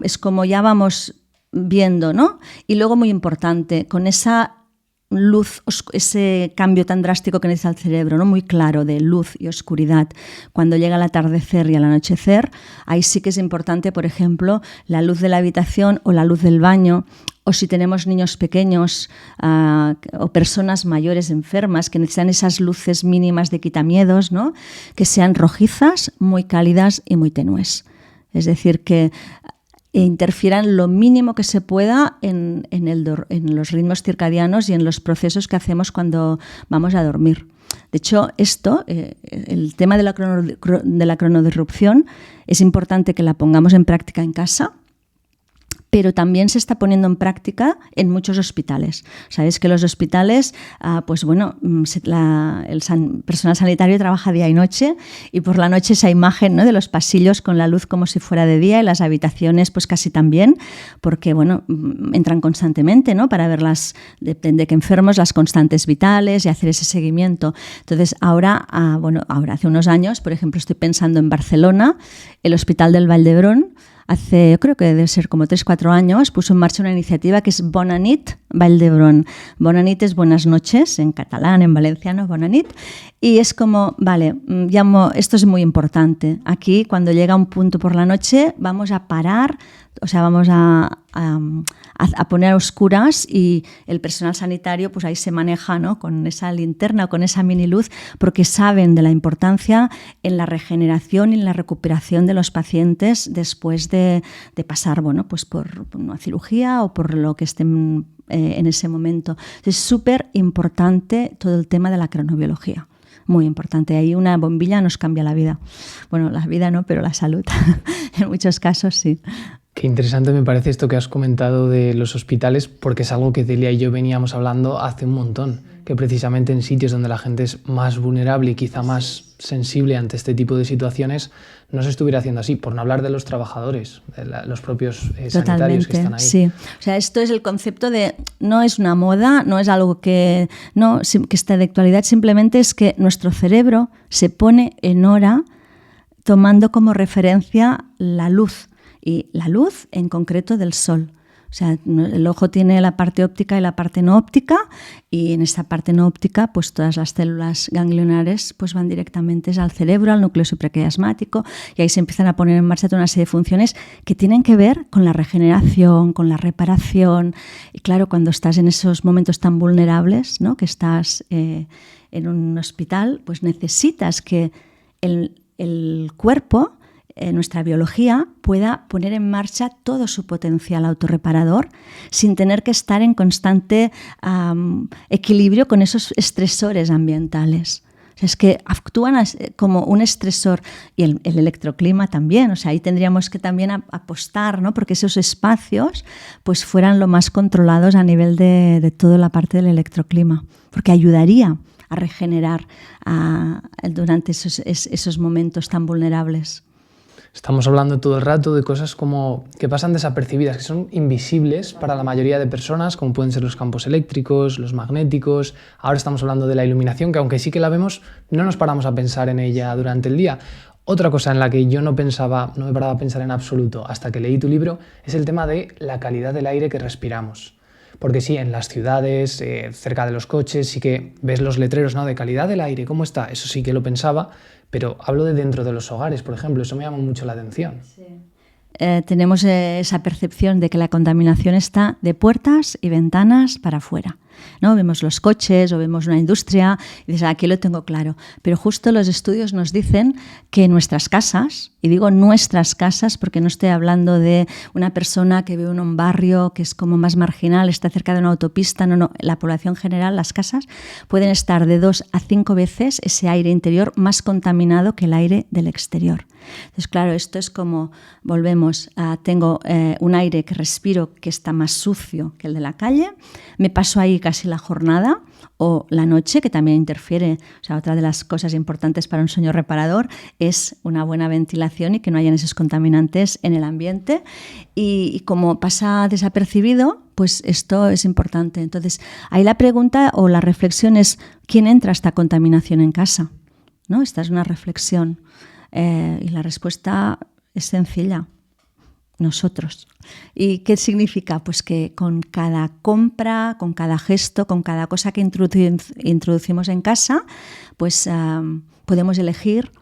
es como ya vamos viendo, ¿no? Y luego, muy importante, con esa luz, ese cambio tan drástico que necesita el cerebro, ¿no?, muy claro, de luz y oscuridad, cuando llega el atardecer y el anochecer, ahí sí que es importante, por ejemplo, la luz de la habitación o la luz del baño, o si tenemos niños pequeños o personas mayores enfermas que necesitan esas luces mínimas de quitamiedos, ¿no?, que sean rojizas, muy cálidas y muy tenues. Es decir, que interfieran lo mínimo que se pueda en los ritmos circadianos y en los procesos que hacemos cuando vamos a dormir. De hecho, el tema de la cronodisrupción, es importante que la pongamos en práctica en casa, pero también se está poniendo en práctica en muchos hospitales. Sabéis que los hospitales, el personal sanitario trabaja día y noche, y por la noche esa imagen, ¿no?, de los pasillos con la luz como si fuera de día, y las habitaciones pues casi también, porque entran constantemente, ¿no?, para ver depende de qué enfermos, las constantes vitales y hacer ese seguimiento. Entonces ahora hace unos años, por ejemplo, estoy pensando en Barcelona, el Hospital del Vall d'Hebron, yo creo que debe ser como 3-4 años, puso en marcha una iniciativa que es Bona nit, Vall d'Hebron. Bona nit es buenas noches, en catalán, en valenciano, bona nit. Y es como, esto es muy importante. Aquí, cuando llega un punto por la noche, vamos a parar, vamos a poner a oscuras, y el personal sanitario pues ahí se maneja, ¿no?, con esa linterna o con esa mini luz, porque saben de la importancia en la regeneración y en la recuperación de los pacientes después de pasar pues por una cirugía o por lo que estén en ese momento. Es súper importante todo el tema de la cronobiología. Muy importante. Ahí una bombilla nos cambia la vida. Bueno, la vida no, pero la salud. En muchos casos sí.
Qué interesante me parece esto que has comentado de los hospitales, porque es algo que Celia y yo veníamos hablando hace un montón, que precisamente en sitios donde la gente es más vulnerable y quizá más sensible ante este tipo de situaciones, no se estuviera haciendo así, por no hablar de los trabajadores, de los propios sanitarios que están ahí.
Sí. O sea, esto es el concepto de, no es una moda, no es algo que está de actualidad, simplemente es que nuestro cerebro se pone en hora tomando como referencia la luz, y la luz en concreto del sol. O sea, el ojo tiene la parte óptica y la parte no óptica, y en esta parte no óptica, pues todas las células ganglionares pues van directamente al cerebro, al núcleo supraquiasmático, y ahí se empiezan a poner en marcha toda una serie de funciones que tienen que ver con la regeneración, con la reparación. Y claro, cuando estás en esos momentos tan vulnerables, ¿no?, que estás en un hospital, pues necesitas que el cuerpo, nuestra biología, pueda poner en marcha todo su potencial autorreparador sin tener que estar en constante equilibrio con esos estresores ambientales. O sea, es que actúan como un estresor, y el electroclima también. O sea, ahí tendríamos que también apostar, ¿no?, porque esos espacios pues fueran lo más controlados a nivel de toda la parte del electroclima, porque ayudaría a regenerar durante esos momentos tan vulnerables.
Estamos hablando todo el rato de cosas como que pasan desapercibidas, que son invisibles para la mayoría de personas, como pueden ser los campos eléctricos, los magnéticos. Ahora estamos hablando de la iluminación, que aunque sí que la vemos, no nos paramos a pensar en ella durante el día. Otra cosa en la que yo no me paraba a pensar en absoluto hasta que leí tu libro, es el tema de la calidad del aire que respiramos. Porque sí, en las ciudades, cerca de los coches, sí que ves los letreros, ¿no?, de calidad del aire, ¿cómo está? Eso sí que lo pensaba, pero hablo de dentro de los hogares, por ejemplo, eso me llama mucho la atención.
Sí. Tenemos esa percepción de que la contaminación está de puertas y ventanas para afuera, ¿no? Vemos los coches o vemos una industria y dices, aquí lo tengo claro. Pero justo los estudios nos dicen que nuestras casas, y digo nuestras casas porque no estoy hablando de una persona que vive en un barrio que es como más marginal, está cerca de una autopista, no, la población general, las casas, pueden estar de 2 a 5 veces ese aire interior más contaminado que el aire del exterior. Entonces, claro, esto es como, volvemos, tengo un aire que respiro que está más sucio que el de la calle, me paso ahí casi la jornada o la noche, que también interfiere. O sea, otra de las cosas importantes para un sueño reparador es una buena ventilación y que no hayan esos contaminantes en el ambiente. Y como pasa desapercibido, pues esto es importante. Entonces, ahí la pregunta o la reflexión es, ¿quién entra a esta contaminación en casa? ¿No? Esta es una reflexión. Y la respuesta es sencilla. Nosotros. ¿Y qué significa? Pues que con cada compra, con cada gesto, con cada cosa que introducimos en casa, pues podemos elegir,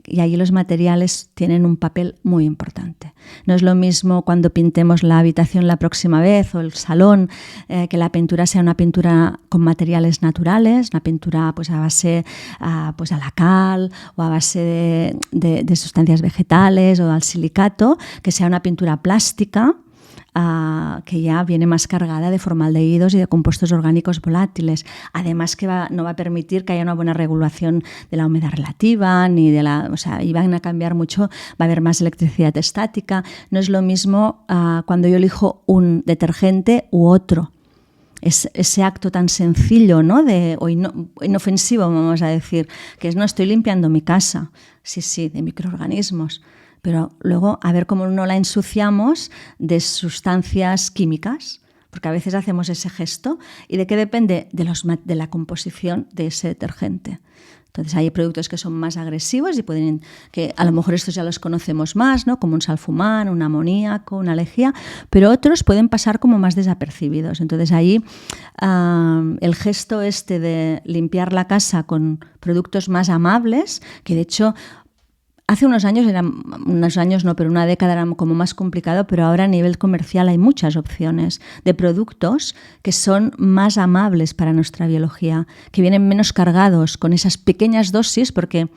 y ahí los materiales tienen un papel muy importante. No es lo mismo cuando pintemos la habitación la próxima vez o el salón, que la pintura sea una pintura con materiales naturales, una pintura pues a base pues a la cal o a base de sustancias vegetales o al silicato, que sea una pintura plástica, que ya viene más cargada de formaldehídos y de compuestos orgánicos volátiles. Además que no va a permitir que haya una buena regulación de la humedad relativa, ni de o sea, y van a cambiar mucho, va a haber más electricidad estática. No es lo mismo cuando yo elijo un detergente u otro. Es ese acto tan sencillo, ¿no?, o inofensivo, vamos a decir, que es, no, estoy limpiando mi casa, sí, de microorganismos. Pero luego a ver cómo no la ensuciamos de sustancias químicas, porque a veces hacemos ese gesto. ¿Y de qué depende? De la composición de ese detergente. Entonces hay productos que son más agresivos y que a lo mejor estos ya los conocemos más, ¿no?, como un salfumán, un amoníaco, una lejía, pero otros pueden pasar como más desapercibidos. Entonces ahí el gesto este de limpiar la casa con productos más amables, que de hecho hace unos años pero una década era como más complicado, pero ahora a nivel comercial hay muchas opciones de productos que son más amables para nuestra biología, que vienen menos cargados con esas pequeñas dosis, porque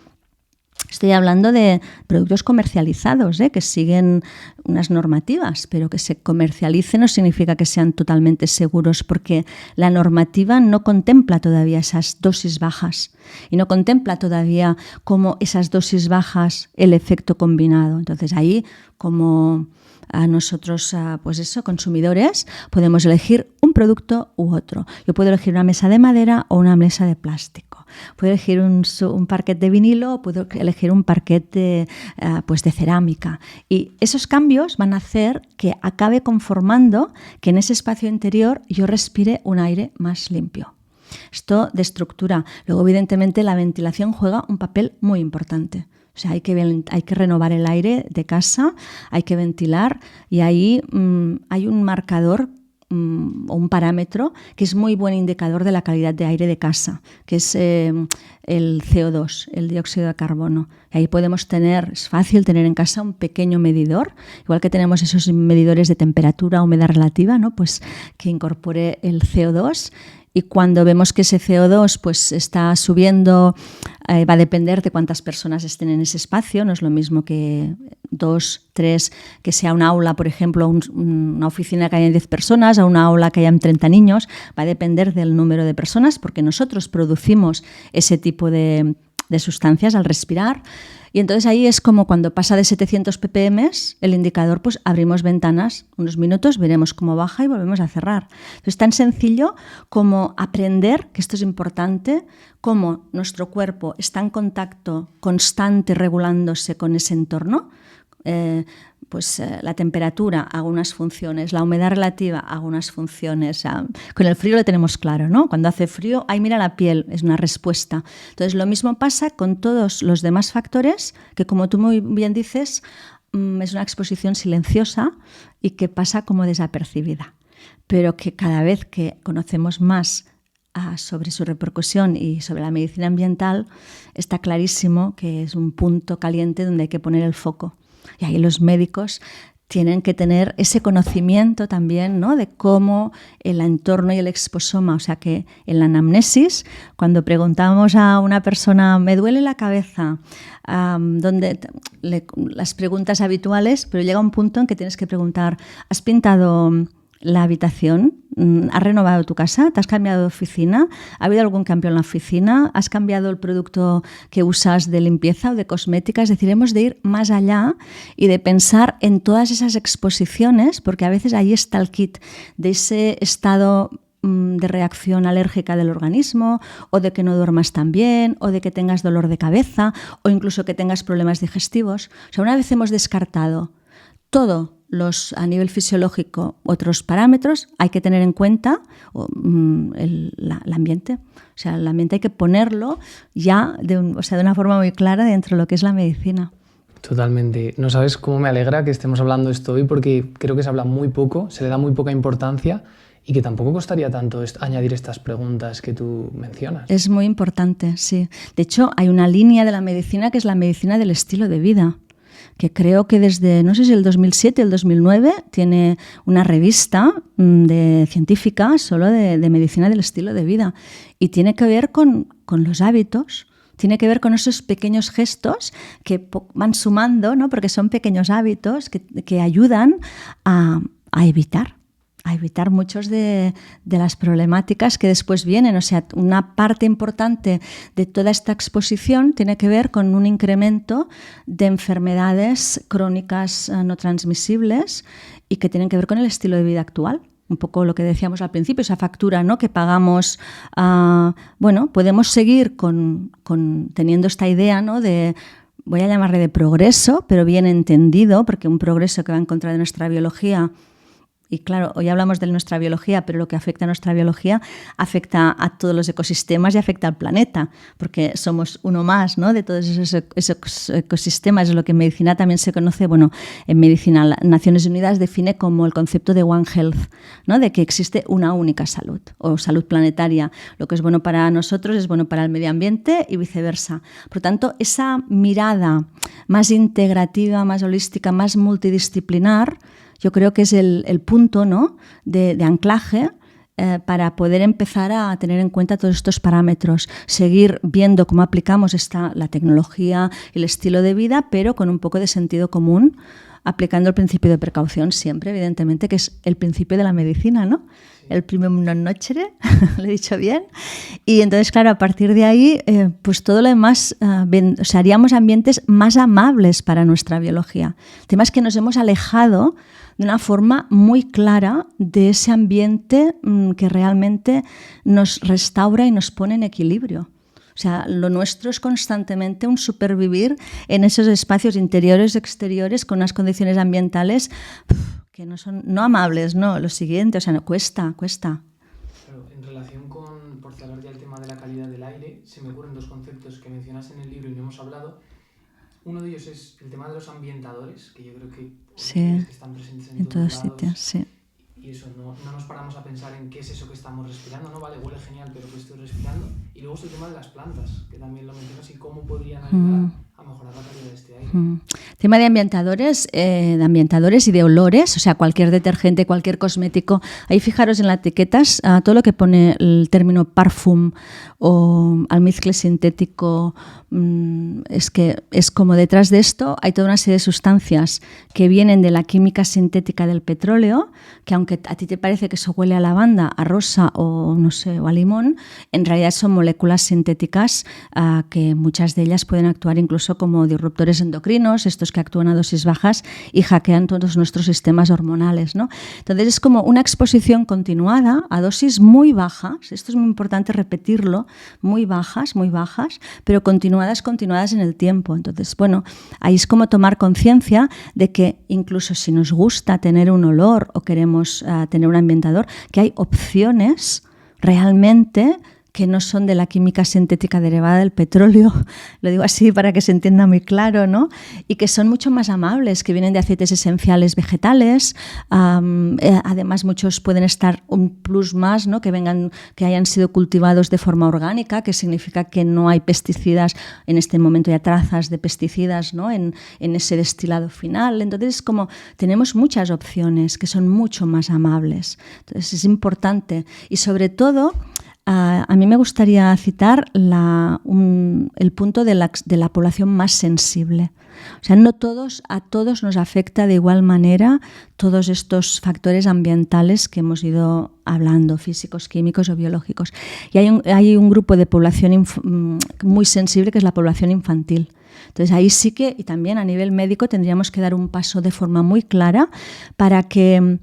estoy hablando de productos comercializados, que siguen unas normativas, pero que se comercialicen no significa que sean totalmente seguros, porque la normativa no contempla todavía esas dosis bajas y no contempla todavía como esas dosis bajas el efecto combinado. Entonces ahí, como a nosotros, pues eso, consumidores, podemos elegir un producto u otro. Yo puedo elegir una mesa de madera o una mesa de plástico. Puedo elegir un parquet de vinilo o puedo elegir un parquet de cerámica. Y esos cambios van a hacer que acabe conformando que en ese espacio interior yo respire un aire más limpio. Esto de estructura. Luego, evidentemente, la ventilación juega un papel muy importante. O sea, hay que renovar el aire de casa, hay que ventilar y ahí hay un marcador o un parámetro que es muy buen indicador de la calidad de aire de casa, que es el CO2, el dióxido de carbono. Y ahí podemos es fácil tener en casa un pequeño medidor, igual que tenemos esos medidores de temperatura, humedad relativa, ¿no? Pues que incorpore el CO2. Y cuando vemos que ese CO2 pues, está subiendo, va a depender de cuántas personas estén en ese espacio. No es lo mismo que 2, 3, que sea un aula, por ejemplo, una oficina que haya 10 personas, a una aula que hayan 30 niños. Va a depender del número de personas porque nosotros producimos ese tipo de sustancias al respirar. Y entonces ahí es como cuando pasa de 700 ppm el indicador, pues abrimos ventanas unos minutos, veremos cómo baja y volvemos a cerrar. Entonces, es tan sencillo como aprender, que esto es importante, cómo nuestro cuerpo está en contacto constante regulándose con ese entorno. La temperatura hago unas funciones, la humedad relativa hago unas funciones. Con el frío lo tenemos claro, ¿no? Cuando hace frío, ay, mira la piel, es una respuesta. Entonces, lo mismo pasa con todos los demás factores que, como tú muy bien dices, es una exposición silenciosa y que pasa como desapercibida. Pero que cada vez que conocemos más sobre su repercusión y sobre la medicina ambiental, está clarísimo que es un punto caliente donde hay que poner el foco. Y ahí los médicos tienen que tener ese conocimiento también, ¿no? De cómo el entorno y el exposoma, o sea que en la anamnesis, cuando preguntamos a una persona, me duele la cabeza, las preguntas habituales, pero llega un punto en que tienes que preguntar, ¿has pintado la habitación? ¿Has renovado tu casa? ¿Te has cambiado de oficina? ¿Ha habido algún cambio en la oficina? ¿Has cambiado el producto que usas de limpieza o de cosmética? Es decir, hemos de ir más allá y de pensar en todas esas exposiciones, porque a veces ahí está el kit de ese estado de reacción alérgica del organismo, o de que no duermas tan bien, o de que tengas dolor de cabeza, o incluso que tengas problemas digestivos. O sea, una vez hemos descartado todo a nivel fisiológico, otros parámetros, hay que tener en cuenta el ambiente. O sea, el ambiente hay que ponerlo ya de una forma muy clara dentro de lo que es la medicina.
Totalmente. No sabes cómo me alegra que estemos hablando de esto hoy, porque creo que se habla muy poco, se le da muy poca importancia y que tampoco costaría tanto añadir estas preguntas que tú mencionas.
Es muy importante, sí. De hecho, hay una línea de la medicina que es la medicina del estilo de vida, que creo que desde, no sé si el 2007 o el 2009, tiene una revista científica solo de medicina del estilo de vida. Y tiene que ver con los hábitos, tiene que ver con esos pequeños gestos que van sumando, ¿no? Porque son pequeños hábitos que ayudan a evitar muchas de las problemáticas que después vienen. O sea, una parte importante de toda esta exposición tiene que ver con un incremento de enfermedades crónicas no transmisibles y que tienen que ver con el estilo de vida actual. Un poco lo que decíamos al principio, esa factura, ¿no? Que pagamos. Podemos seguir teniendo esta idea, ¿no? De, voy a llamarle de progreso, pero bien entendido, porque un progreso que va en contra de nuestra biología. Y claro, hoy hablamos de nuestra biología, pero lo que afecta a nuestra biología afecta a todos los ecosistemas y afecta al planeta, porque somos uno más, ¿no? De todos esos ecosistemas. Es lo que en medicina también se conoce, en medicina las Naciones Unidas define como el concepto de One Health, ¿no? De que existe una única salud o salud planetaria. Lo que es bueno para nosotros es bueno para el medio ambiente y viceversa. Por lo tanto, esa mirada más integrativa, más holística, más multidisciplinar, yo creo que es el punto, ¿no? de anclaje para poder empezar a tener en cuenta todos estos parámetros, seguir viendo cómo aplicamos la tecnología y el estilo de vida, pero con un poco de sentido común, aplicando el principio de precaución siempre, evidentemente, que es el principio de la medicina, ¿no? El primum non nocere, lo he dicho bien. Y entonces, claro, a partir de ahí, pues todo lo demás, haríamos ambientes más amables para nuestra biología. El tema es que nos hemos alejado de una forma muy clara de ese ambiente que realmente nos restaura y nos pone en equilibrio. O sea, lo nuestro es constantemente un supervivir en esos espacios interiores y exteriores con unas condiciones ambientales que no son amables, no, lo siguiente, o sea, no, cuesta.
Claro, en relación por cerrar ya el tema de la calidad del aire, se me ocurren dos conceptos que mencionas en el libro y no hemos hablado, Uno de ellos es el tema de los ambientadores, que yo creo que,
sí,
que están presentes
en todos sitios, sí.
Y eso, no nos paramos a pensar en qué es eso que estamos respirando, ¿no? Vale, huele genial, pero ¿qué estoy respirando? Y luego es el tema de las plantas, que también lo mencionas, y cómo podrían ayudar a mejorar la calidad de este aire.
Tema de ambientadores y de olores, o sea, cualquier detergente, cualquier cosmético. Ahí fijaros en las etiquetas, todo lo que pone el término parfum o almizcle sintético, es que es como detrás de esto hay toda una serie de sustancias que vienen de la química sintética del petróleo, que aunque a ti te parece que eso huele a lavanda, a rosa o no sé, o a limón, en realidad son moléculas sintéticas que muchas de ellas pueden actuar incluso como disruptores endocrinos, estos que actúan a dosis bajas y hackean todos nuestros sistemas hormonales, ¿no? Entonces es como una exposición continuada a dosis muy bajas, esto es muy importante repetirlo, muy bajas, pero continuadas en el tiempo. Entonces, bueno, ahí es como tomar conciencia de que incluso si nos gusta tener un olor o queremos tener un ambientador, que hay opciones realmente que no son de la química sintética derivada del petróleo, lo digo así para que se entienda muy claro, ¿no? Y que son mucho más amables, que vienen de aceites esenciales vegetales, además muchos pueden estar un plus más, ¿no? Que hayan sido cultivados de forma orgánica, que significa que no hay pesticidas, en este momento ya trazas de pesticidas, ¿no? en ese destilado final. Entonces, como tenemos muchas opciones que son mucho más amables. Entonces, es importante y sobre todo, a mí me gustaría citar el punto de la población más sensible. O sea, no a todos nos afecta de igual manera todos estos factores ambientales que hemos ido hablando, físicos, químicos o biológicos. Y hay un grupo de población muy sensible que es la población infantil. Entonces ahí sí que, y también a nivel médico, tendríamos que dar un paso de forma muy clara para que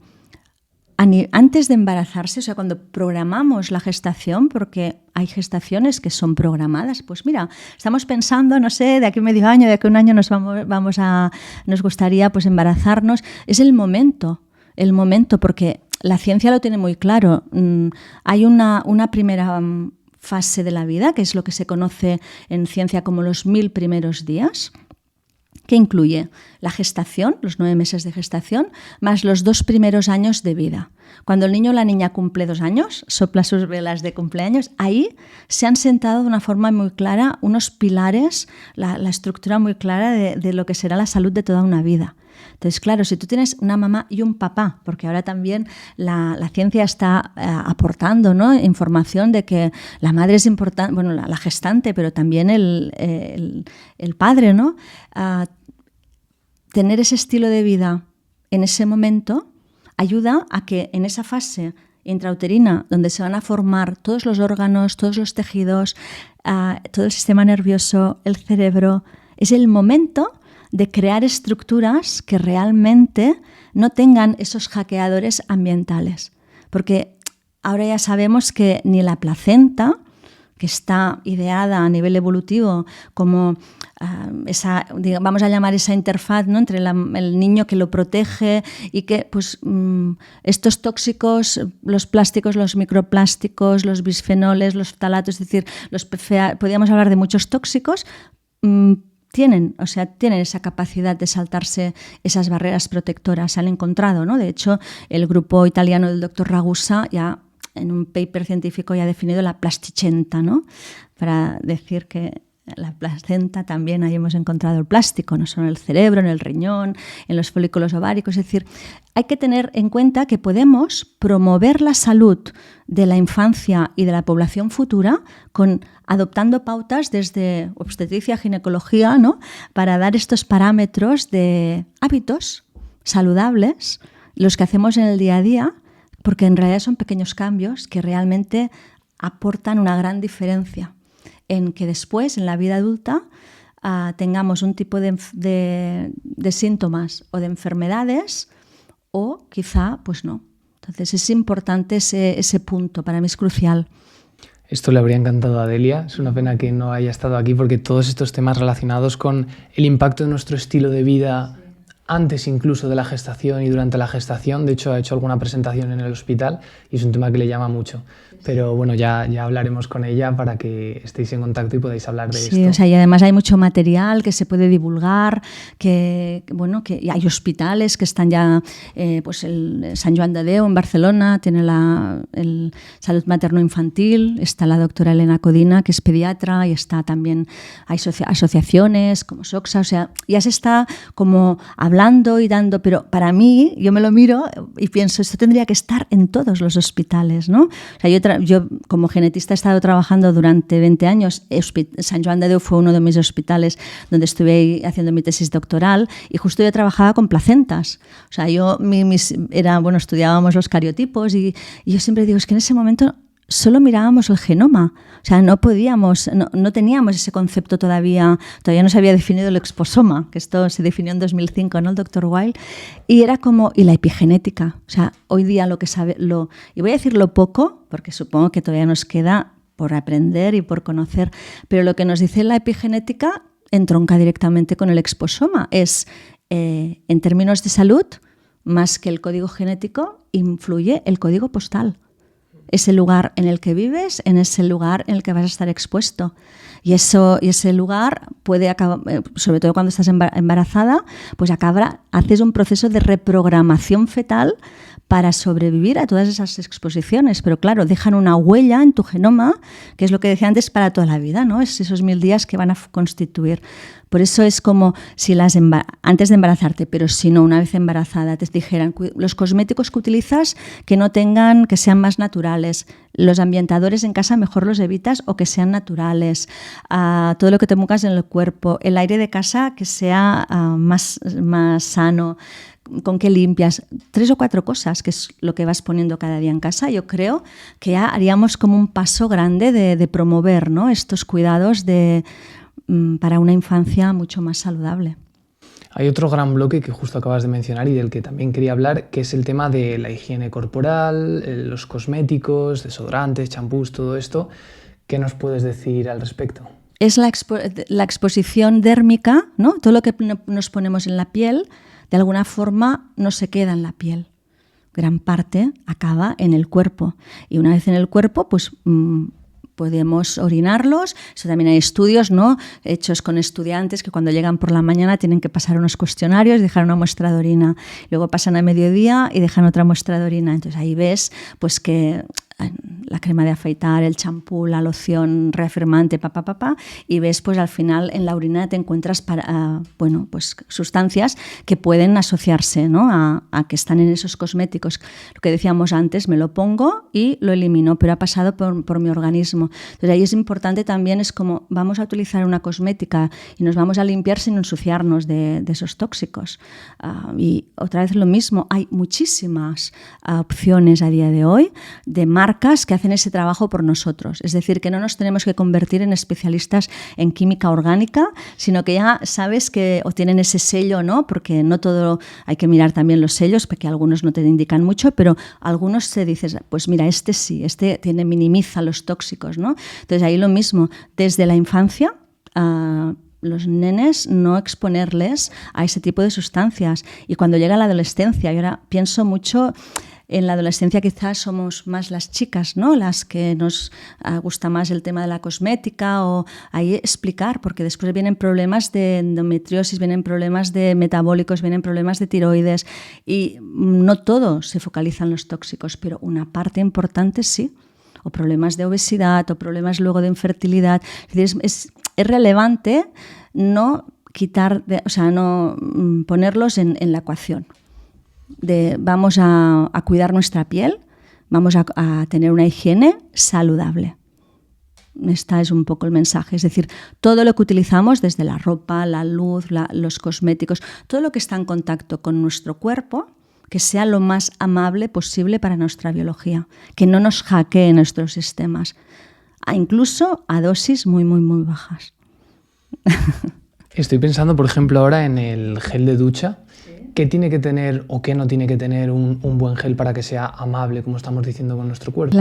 antes de embarazarse, o sea, cuando programamos la gestación, porque hay gestaciones que son programadas, pues mira, estamos pensando, no sé, de aquí medio año, de aquí un año nos gustaría pues embarazarnos. Es el momento, porque la ciencia lo tiene muy claro. Hay una primera fase de la vida, que es lo que se conoce en ciencia como los 1000 primeros días, que incluye la gestación, los 9 meses de gestación, más los 2 primeros años de vida. Cuando el niño o la niña cumple 2 años, sopla sus velas de cumpleaños, ahí se han sentado de una forma muy clara unos pilares, la estructura muy clara de lo que será la salud de toda una vida. Entonces, claro, si tú tienes una mamá y un papá, porque ahora también la ciencia está aportando, ¿no?, información de que la madre es importante, bueno, la gestante, pero también el padre, ¿no? Tener ese estilo de vida en ese momento ayuda a que en esa fase intrauterina, donde se van a formar todos los órganos, todos los tejidos, todo el sistema nervioso, el cerebro, es el momento de crear estructuras que realmente no tengan esos hackeadores ambientales. Porque ahora ya sabemos que ni la placenta, que está ideada a nivel evolutivo como vamos a llamar esa interfaz, ¿no?, entre el niño que lo protege y que pues, estos tóxicos, los plásticos, los microplásticos, los bisfenoles, los ftalatos, es decir, los PFA, podríamos hablar de muchos tóxicos, tienen esa capacidad de saltarse esas barreras protectoras. Se han encontrado, ¿no? De hecho, el grupo italiano del doctor Ragusa ya en un paper científico ya ha definido la plasticenta, ¿no?, para decir que la placenta también ahí hemos encontrado el plástico, no solo en el cerebro, en el riñón, en los folículos ováricos. Es decir, hay que tener en cuenta que podemos promover la salud de la infancia y de la población futura adoptando pautas desde obstetricia, ginecología, ¿no?, para dar estos parámetros de hábitos saludables, los que hacemos en el día a día, porque en realidad son pequeños cambios que realmente aportan una gran diferencia en que después, en la vida adulta, tengamos un tipo de síntomas o de enfermedades o quizá pues no. Entonces es importante ese punto, para mí es crucial.
Esto le habría encantado a Delia, es una pena que no haya estado aquí porque todos estos temas relacionados con el impacto de nuestro estilo de vida antes incluso de la gestación y durante la gestación. De hecho, ha hecho alguna presentación en el hospital y es un tema que le llama mucho. Pero bueno, ya hablaremos con ella para que estéis en contacto y podáis hablar de esto.
Sí, o sea, y además hay mucho material que se puede divulgar, que hay hospitales que están ya, pues el Sant Joan de Déu en Barcelona tiene el Salud Materno-Infantil, está la doctora Elena Codina, que es pediatra, y está también, hay asociaciones como SOXA, o sea, ya se está como hablando y dando, pero para mí, yo me lo miro y pienso, esto tendría que estar en todos los hospitales, ¿no? O sea, yo como genetista he estado trabajando durante 20 años. Sant Joan de Déu fue uno de mis hospitales donde estuve haciendo mi tesis doctoral y justo yo trabajaba con placentas. O sea, estudiábamos los cariotipos y yo siempre digo, es que en ese momento solo mirábamos el genoma. O sea, no teníamos ese concepto todavía no se había definido el exposoma, que esto se definió en 2005, ¿no? El Dr. Weil. Y era y la epigenética. O sea, hoy día lo que y voy a decir lo poco, porque supongo que todavía nos queda por aprender y por conocer, pero lo que nos dice la epigenética entronca directamente con el exposoma. Es, en términos de salud, más que el código genético, influye el código postal. Es el lugar en el que vives, es el lugar en el que vas a estar expuesto. Y ese lugar puede acabar, sobre todo cuando estás embarazada, pues haces un proceso de reprogramación fetal para sobrevivir a todas esas exposiciones. Pero claro, dejan una huella en tu genoma, que es lo que decía antes, para toda la vida, ¿no? Es esos 1000 días que van a constituir. Por eso es como si antes de embarazarte, pero si no, una vez embarazada, te dijeran, los cosméticos que utilizas que sean más naturales, los ambientadores en casa mejor los evitas o que sean naturales, todo lo que te pongas en el cuerpo, el aire de casa que sea más sano, con qué limpias, 3 o 4 cosas, que es lo que vas poniendo cada día en casa. Yo creo que ya haríamos como un paso grande de promover, ¿no?, estos cuidados para una infancia mucho más saludable.
Hay otro gran bloque que justo acabas de mencionar y del que también quería hablar, que es el tema de la higiene corporal, los cosméticos, desodorantes, champús, todo esto. ¿Qué nos puedes decir al respecto?
Es la exposición dérmica, ¿no? Todo lo que nos ponemos en la piel, de alguna forma no se queda en la piel. Gran parte acaba en el cuerpo. Y una vez en el cuerpo, pues podemos orinarlos. Eso también hay estudios, ¿no?, hechos con estudiantes que cuando llegan por la mañana tienen que pasar unos cuestionarios y dejar una muestra de orina. Luego pasan a mediodía y dejan otra muestra de orina. Entonces ahí ves pues que la crema de afeitar, el champú, la loción reafirmante, y ves pues al final en la orina te encuentras pues sustancias que pueden asociarse, ¿no?, a que están en esos cosméticos. Lo que decíamos antes, me lo pongo y lo elimino, pero ha pasado por mi organismo. Entonces ahí es importante también, es como vamos a utilizar una cosmética y nos vamos a limpiar sin ensuciarnos de esos tóxicos. Y otra vez lo mismo, hay muchísimas opciones a día de hoy de marcas que hacen ese trabajo por nosotros. Es decir, que no nos tenemos que convertir en especialistas en química orgánica, sino que ya sabes que o tienen ese sello, ¿no?, porque no todo, hay que mirar también los sellos, porque algunos no te indican mucho, pero algunos te dices, pues mira, este sí, minimiza los tóxicos, ¿no? Entonces ahí lo mismo, desde la infancia, los nenes no exponerles a ese tipo de sustancias. Y cuando llega la adolescencia, y ahora pienso mucho en la adolescencia, quizás somos más las chicas, ¿no?, las que nos gusta más el tema de la cosmética, o ahí explicar, porque después vienen problemas de endometriosis, vienen problemas de metabólicos, vienen problemas de tiroides, y no todo se focaliza en los tóxicos, pero una parte importante sí, o problemas de obesidad, o problemas luego de infertilidad. Es relevante no ponerlos en la ecuación. Vamos a cuidar nuestra piel, vamos a tener una higiene saludable. Este es un poco el mensaje. Es decir, todo lo que utilizamos, desde la ropa, la luz, los cosméticos, todo lo que está en contacto con nuestro cuerpo, que sea lo más amable posible para nuestra biología, que no nos hackee nuestros sistemas, incluso a dosis muy, muy, muy bajas.
Estoy pensando, por ejemplo, ahora en el gel de ducha. ¿Qué tiene que tener o qué no tiene que tener un buen gel para que sea amable, como estamos diciendo, con nuestro cuerpo?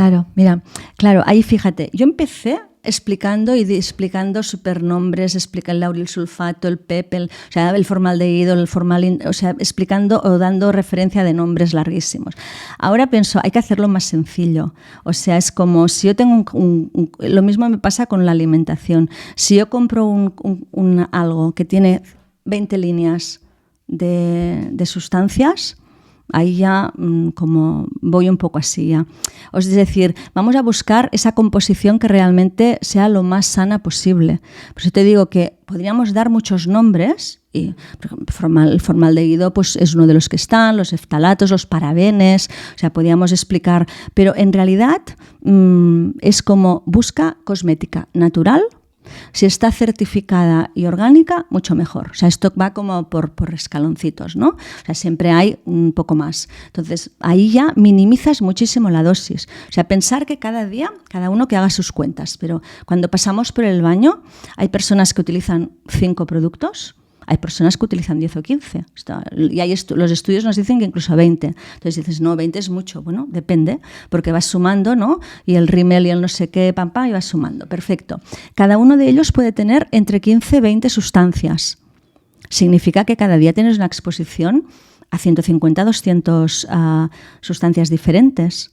Claro, ahí fíjate, yo empecé explicando supernombres, explica el lauril sulfato, el PEP, o sea, el formaldehído, el formalin, o sea, explicando o dando referencia de nombres larguísimos. Ahora pienso, hay que hacerlo más sencillo. O sea, es como si yo tengo lo mismo me pasa con la alimentación. Si yo compro algo que tiene 20 líneas de sustancias, ahí ya como voy un poco así ya. Es decir, vamos a buscar esa composición que realmente sea lo más sana posible. Por eso te digo que podríamos dar muchos nombres, y por ejemplo, el formaldehído pues, es uno de los que están, los eftalatos, los parabenes, o sea, podríamos explicar, pero en realidad es como busca cosmética natural. Si está certificada y orgánica, mucho mejor. O sea, esto va como por escaloncitos, ¿no? O sea, siempre hay un poco más. Entonces, ahí ya minimizas muchísimo la dosis. O sea, pensar que cada día, cada uno que haga sus cuentas. Pero cuando pasamos por el baño, hay personas que utilizan 5 productos, hay personas que utilizan 10 o 15. Y los estudios nos dicen que incluso 20. Entonces dices, no, 20 es mucho. Bueno, depende, porque vas sumando, ¿no? Y el rímel y el no sé qué, y vas sumando. Perfecto. Cada uno de ellos puede tener entre 15 y 20 sustancias. Significa que cada día tienes una exposición a 150, 200 sustancias diferentes.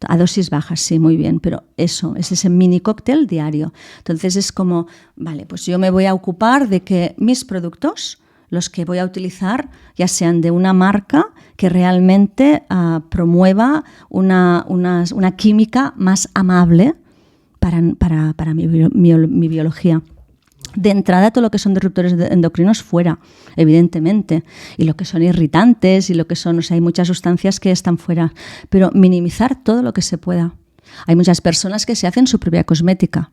A dosis bajas, sí, muy bien, pero eso, es ese mini cóctel diario. Entonces es como, vale, pues yo me voy a ocupar de que mis productos, los que voy a utilizar, ya sean de una marca que realmente promueva una química más amable para mi biología. De entrada, todo lo que son disruptores endocrinos fuera, evidentemente, y lo que son irritantes y lo que son, o sea, hay muchas sustancias que están fuera, pero minimizar todo lo que se pueda. Hay muchas personas que se hacen su propia cosmética,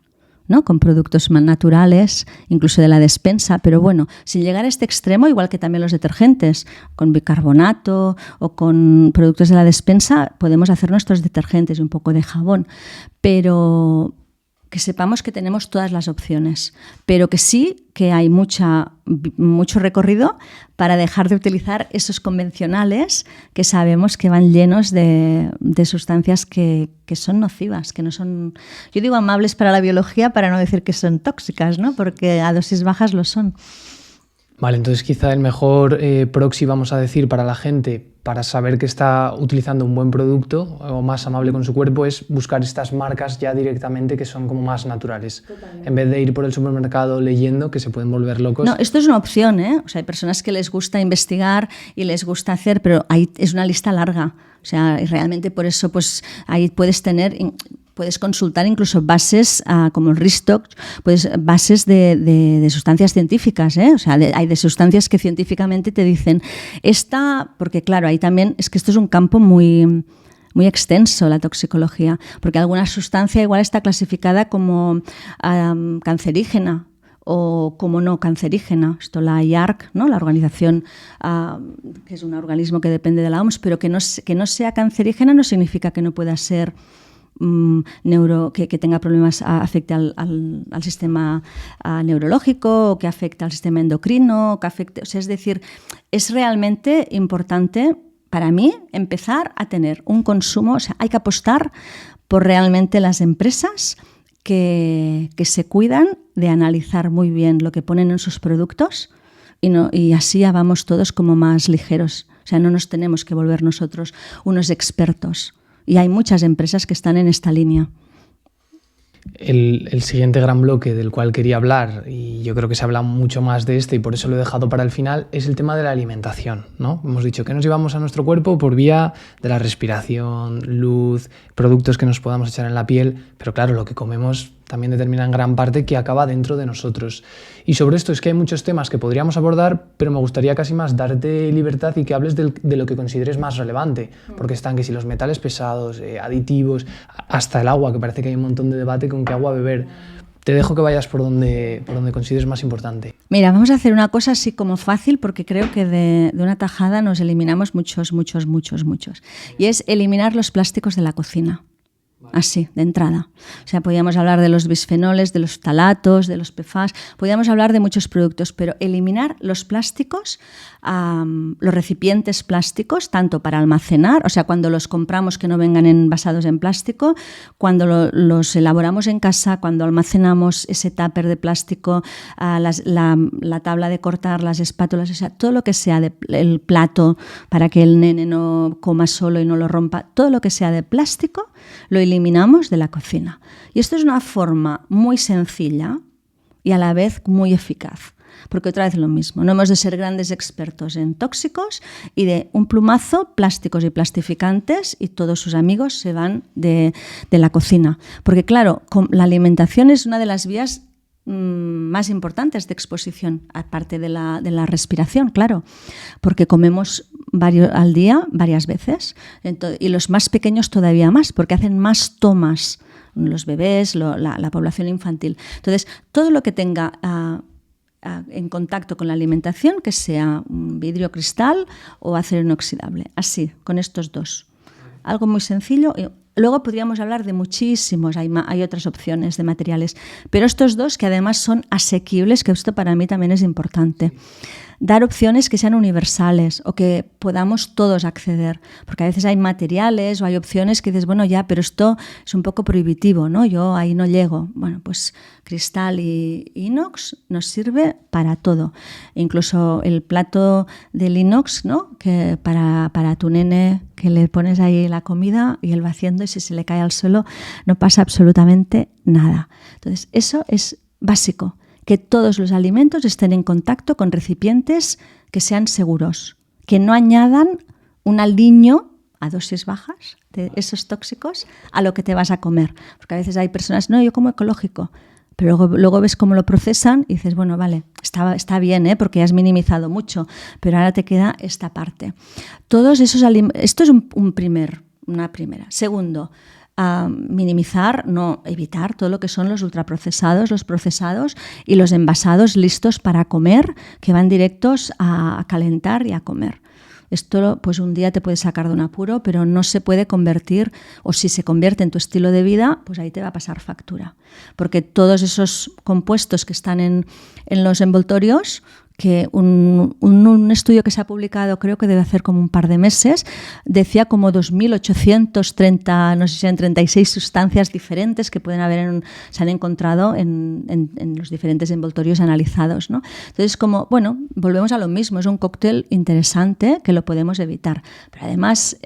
¿no? Con productos más naturales, incluso de la despensa, pero bueno, sin llegar a este extremo, igual que también los detergentes, con bicarbonato o con productos de la despensa, podemos hacer nuestros detergentes y un poco de jabón, pero que sepamos que tenemos todas las opciones, pero que sí que hay mucho recorrido para dejar de utilizar esos convencionales que sabemos que van llenos de sustancias que son nocivas, que no son, yo digo amables para la biología para no decir que son tóxicas, ¿no? Porque a dosis bajas lo son.
Vale, entonces quizá el mejor proxy, vamos a decir, para la gente, para saber que está utilizando un buen producto o más amable con su cuerpo, es buscar estas marcas ya directamente que son como más naturales. Totalmente. En vez de ir por el supermercado leyendo, que se pueden volver locos.
No, esto es una opción, ¿eh? O sea, hay personas que les gusta investigar y les gusta hacer, pero ahí es una lista larga. O sea, y realmente por eso pues ahí puedes consultar incluso bases como el Restock, pues bases de sustancias científicas, ¿eh? O sea, hay de sustancias que científicamente te dicen porque claro, ahí también es que esto es un campo muy extenso, la toxicología, porque alguna sustancia igual está clasificada como cancerígena o como no cancerígena. Esto la IARC, ¿no? La organización, que es un organismo que depende de la OMS, pero que no sea cancerígena no significa que no pueda ser que tenga problemas, afecte al sistema neurológico, o que afecte al sistema endocrino, que afecte, o sea, es decir, es realmente importante para mí empezar a tener un consumo, o sea, hay que apostar por realmente las empresas que se cuidan de analizar muy bien lo que ponen en sus productos y así ya vamos todos como más ligeros, o sea, no nos tenemos que volver nosotros unos expertos. Y hay muchas empresas que están en esta línea.
El siguiente gran bloque del cual quería hablar, y yo creo que se habla mucho más de y por eso lo he dejado para el final, es el tema de la alimentación, ¿no? Hemos dicho que nos llevamos a nuestro cuerpo por vía de la respiración, luz, productos que nos podamos echar en la piel, pero claro, lo que comemos también determina en gran parte que acaba dentro de nosotros. Y sobre esto es que hay muchos temas que podríamos abordar, pero me gustaría casi más darte libertad y que hables de lo que consideres más relevante, porque están que si los metales pesados, aditivos, hasta el agua, que parece que hay un montón de debate con qué agua beber. Te dejo que vayas por donde consideres más importante.
Mira, vamos a hacer una cosa así como fácil, porque creo que de una tajada nos eliminamos muchos. Y es eliminar los plásticos de la cocina. Así, de entrada. O sea, podríamos hablar de los bisfenoles, de los ftalatos, de los PFAS, podríamos hablar de muchos productos, pero eliminar los plásticos, los recipientes plásticos, tanto para almacenar, o sea, cuando los compramos que no vengan envasados en plástico, cuando los elaboramos en casa, cuando almacenamos ese tupper de plástico, la tabla de cortar, las espátulas, o sea, todo lo que sea el plato para que el nene no coma solo y no lo rompa, todo lo que sea de plástico, lo eliminamos de la cocina. Y esto es una forma muy sencilla y a la vez muy eficaz. Porque otra vez lo mismo, no hemos de ser grandes expertos en tóxicos y de un plumazo, plásticos y plastificantes y todos sus amigos se van de la cocina. Porque claro, la alimentación es una de las vías más importantes de exposición, aparte de la respiración, claro, porque comemos al día varias veces y los más pequeños todavía más, porque hacen más tomas los bebés, la población infantil. Entonces, todo lo que tenga en contacto con la alimentación, que sea un vidrio cristal o acero inoxidable, así, con estos dos. Algo muy sencillo. Luego podríamos hablar de muchísimos, hay otras opciones de materiales, pero estos dos que además son asequibles, que esto para mí también es importante. Dar opciones que sean universales o que podamos todos acceder, porque a veces hay materiales o hay opciones que dices, bueno, ya, pero esto es un poco prohibitivo, ¿no? Yo ahí no llego. Bueno, pues cristal y inox nos sirve para todo. Incluso el plato del inox, ¿no? Que para tu nene, que le pones ahí la comida y él va haciendo y si se le cae al suelo no pasa absolutamente nada. Entonces, eso es básico. Que todos los alimentos estén en contacto con recipientes que sean seguros, que no añadan un aliño a dosis bajas de esos tóxicos a lo que te vas a comer. Porque a veces hay personas, no, yo como ecológico, pero luego ves cómo lo procesan y dices, bueno, vale, está bien, porque has minimizado mucho, pero ahora te queda esta parte. Todos esos esto es una primera. Segundo, minimizar, no evitar todo lo que son los ultraprocesados, los procesados y los envasados listos para comer, que van directos a calentar y a comer. Esto pues un día te puede sacar de un apuro, pero no se puede convertir, o si se convierte en tu estilo de vida, pues ahí te va a pasar factura. Porque todos esos compuestos que están en los envoltorios, que un estudio que se ha publicado, creo que debe hacer como un par de meses, decía como 2.830, no sé si eran 36 sustancias diferentes que pueden haber se han encontrado en los diferentes envoltorios analizados, ¿no? Entonces, como, bueno, volvemos a lo mismo, es un cóctel interesante que lo podemos evitar. Pero además,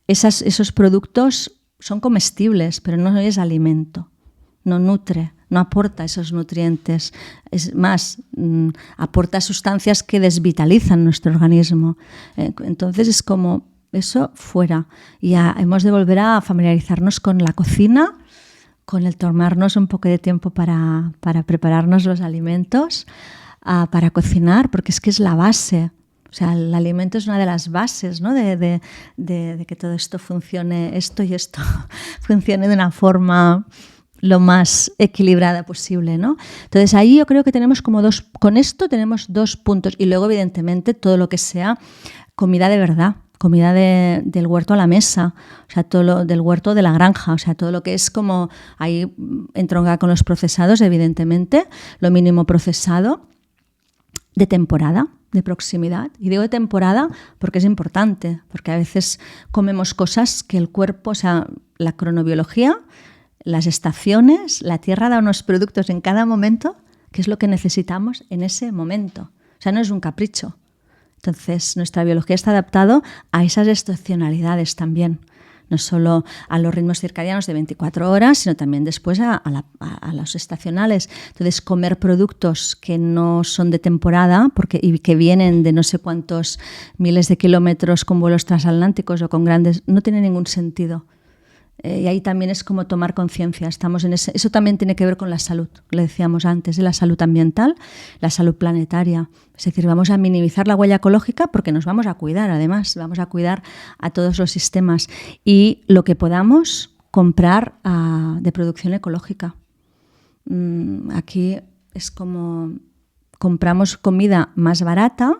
esos productos son comestibles, pero no es alimento, no nutre. No aporta esos nutrientes, es más, aporta sustancias que desvitalizan nuestro organismo. Entonces es como eso fuera. Y ya hemos de volver a familiarizarnos con la cocina, con el tomarnos un poco de tiempo para prepararnos los alimentos, para cocinar, porque es que es la base. O sea, el alimento es una de las bases, ¿no? de que todo esto funcione, esto y esto funcione de una forma lo más equilibrada posible, ¿no? Entonces ahí yo creo que tenemos con esto tenemos dos puntos y luego evidentemente todo lo que sea comida de verdad, comida del huerto a la mesa, o sea, todo lo del huerto de la granja, o sea, todo lo que es como ahí entronca con los procesados, evidentemente, lo mínimo procesado, de temporada, de proximidad. Y digo de temporada porque es importante, porque a veces comemos cosas que el cuerpo, o sea, la cronobiología, las estaciones, la tierra da unos productos en cada momento, que es lo que necesitamos en ese momento. O sea, no es un capricho. Entonces, nuestra biología está adaptada a esas estacionalidades también. No solo a los ritmos circadianos de 24 horas, sino también después a los estacionales. Entonces, comer productos que no son de temporada y que vienen de no sé cuántos miles de kilómetros con vuelos transatlánticos o con grandes, no tiene ningún sentido. Y ahí también es como tomar conciencia. Estamos en eso también tiene que ver con la salud, le decíamos antes, de la salud ambiental, la salud planetaria. Es decir, vamos a minimizar la huella ecológica porque nos vamos a cuidar, además, vamos a cuidar a todos los sistemas. Y lo que podamos comprar de producción ecológica. Aquí es como compramos comida más barata,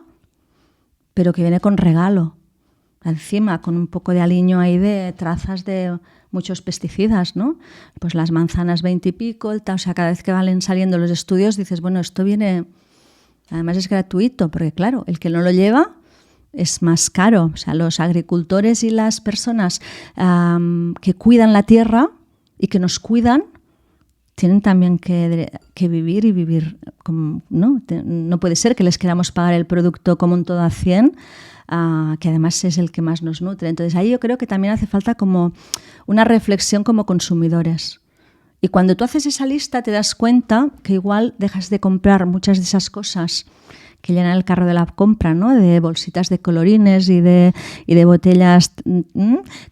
pero que viene con regalo. encima con un poco de aliño ahí de trazas de muchos pesticidas, ¿no? Pues las manzanas 20 y pico, o sea, cada vez que van saliendo los estudios dices, bueno, esto viene, además es gratuito, porque claro, el que no lo lleva es más caro. O sea, los agricultores y las personas que cuidan la tierra y que nos cuidan tienen también que vivir y vivir, ¿no? No puede ser que les queramos pagar el producto como un todo a 100, que además es el que más nos nutre. Entonces ahí yo creo que también hace falta como una reflexión como consumidores. Y cuando tú haces esa lista te das cuenta que igual dejas de comprar muchas de esas cosas que llenan el carro de la compra, ¿no? De bolsitas de colorines y de botellas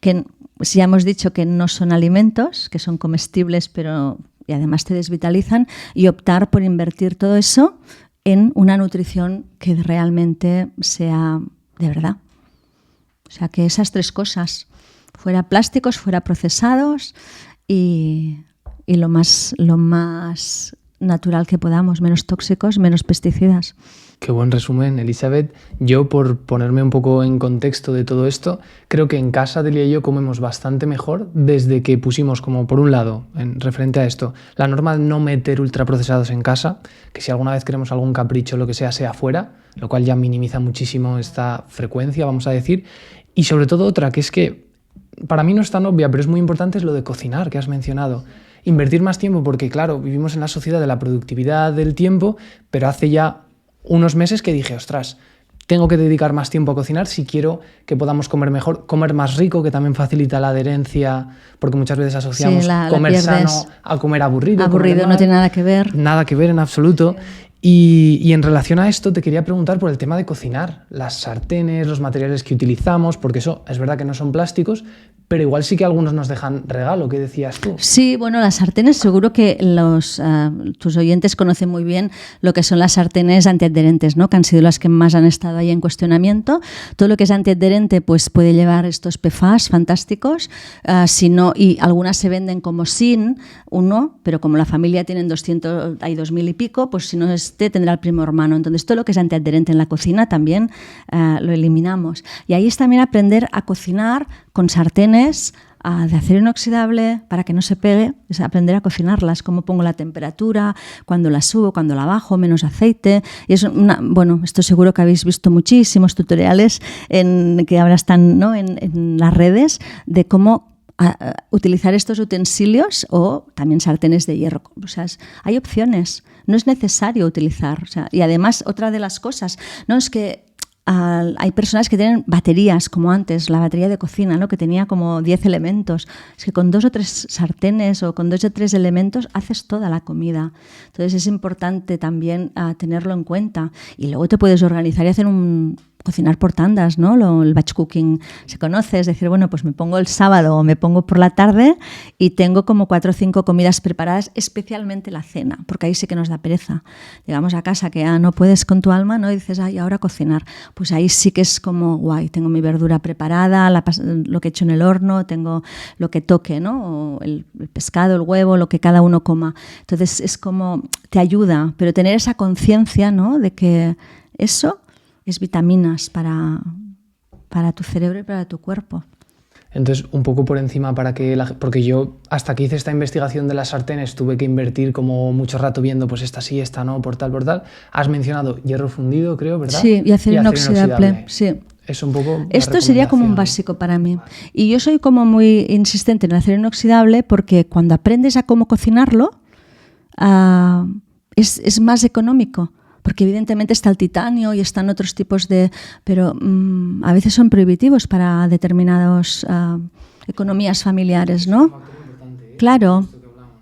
que ya hemos dicho que no son alimentos, que son comestibles, pero y además te desvitalizan, y optar por invertir todo eso en una nutrición que realmente sea de verdad. O sea, que esas 3 cosas, fuera plásticos, fuera procesados y lo más natural que podamos, menos tóxicos, menos pesticidas.
Qué buen resumen, Elizabeth. Yo, por ponerme un poco en contexto de todo esto, creo que en casa, Delia y yo, comemos bastante mejor desde que pusimos como, por un lado, en referente a esto, la norma de no meter ultraprocesados en casa, que si alguna vez queremos algún capricho o lo que sea fuera, lo cual ya minimiza muchísimo esta frecuencia, vamos a decir. Y sobre todo otra, que es que para mí no es tan obvia, pero es muy importante, es lo de cocinar, que has mencionado. Invertir más tiempo, porque claro, vivimos en la sociedad de la productividad del tiempo, pero hace ya unos meses que dije, ostras, tengo que dedicar más tiempo a cocinar si quiero que podamos comer mejor, comer más rico, que también facilita la adherencia, porque muchas veces asociamos comer sano a comer aburrido.
Aburrido no tiene nada que ver.
Nada que ver en absoluto. Y en relación a esto te quería preguntar por el tema de cocinar, las sartenes, los materiales que utilizamos, porque eso es verdad que no son plásticos, pero igual sí que algunos nos dejan regalo. ¿Qué decías tú?
Sí, bueno, las sartenes, seguro que tus oyentes conocen muy bien lo que son las sartenes antiadherentes, ¿no? Que han sido las que más han estado ahí en cuestionamiento. Todo lo que es antiadherente pues puede llevar estos PFAS fantásticos, si no, y algunas se venden como sin uno, pero como la familia tienen 200, hay 2000 y pico, pues si no tendrá el primo hermano. Entonces todo lo que es antiadherente en la cocina también lo eliminamos. Y ahí es también aprender a cocinar con sartenes de acero inoxidable para que no se pegue, es aprender a cocinarlas, cómo pongo la temperatura, cuando la subo, cuando la bajo, menos aceite. Y es bueno, esto seguro que habéis visto muchísimos tutoriales que ahora están, ¿no? en las redes de cómo utilizar estos utensilios o también sartenes de hierro. O sea, hay opciones, no es necesario utilizar. O sea, y además, otra de las cosas, ¿no? Es que hay personas que tienen baterías, como antes, la batería de cocina, ¿no? Que tenía como 10 elementos. Es que con 2 o 3 sartenes o con 2 o 3 elementos haces toda la comida. Entonces es importante también tenerlo en cuenta. Y luego te puedes organizar y hacer cocinar por tandas, ¿no? El batch cooking se conoce, es decir, bueno, pues me pongo el sábado o me pongo por la tarde y tengo como 4 o 5 comidas preparadas, especialmente la cena, porque ahí sí que nos da pereza. Llegamos a casa que no puedes con tu alma, ¿no? Y dices, ay, ahora cocinar. Pues ahí sí que es como, guay, tengo mi verdura preparada, lo que he hecho en el horno, tengo lo que toque, ¿no? O el pescado, el huevo, lo que cada uno coma. Entonces es como, te ayuda, pero tener esa conciencia, ¿no? De que eso es vitaminas para tu cerebro y para tu cuerpo.
Entonces, un poco por encima porque yo hasta que hice esta investigación de las sartenes tuve que invertir como mucho rato viendo pues esta sí, esta no, por tal. Has mencionado hierro fundido, creo, ¿verdad?
Sí, y acero inoxidable. Sí.
Es un poco
esto sería como un básico para mí. Y yo soy como muy insistente en el acero inoxidable porque cuando aprendes a cómo cocinarlo es más económico. Porque evidentemente está el titanio y están otros tipos pero a veces son prohibitivos para determinadas economías familiares, ¿no? Claro,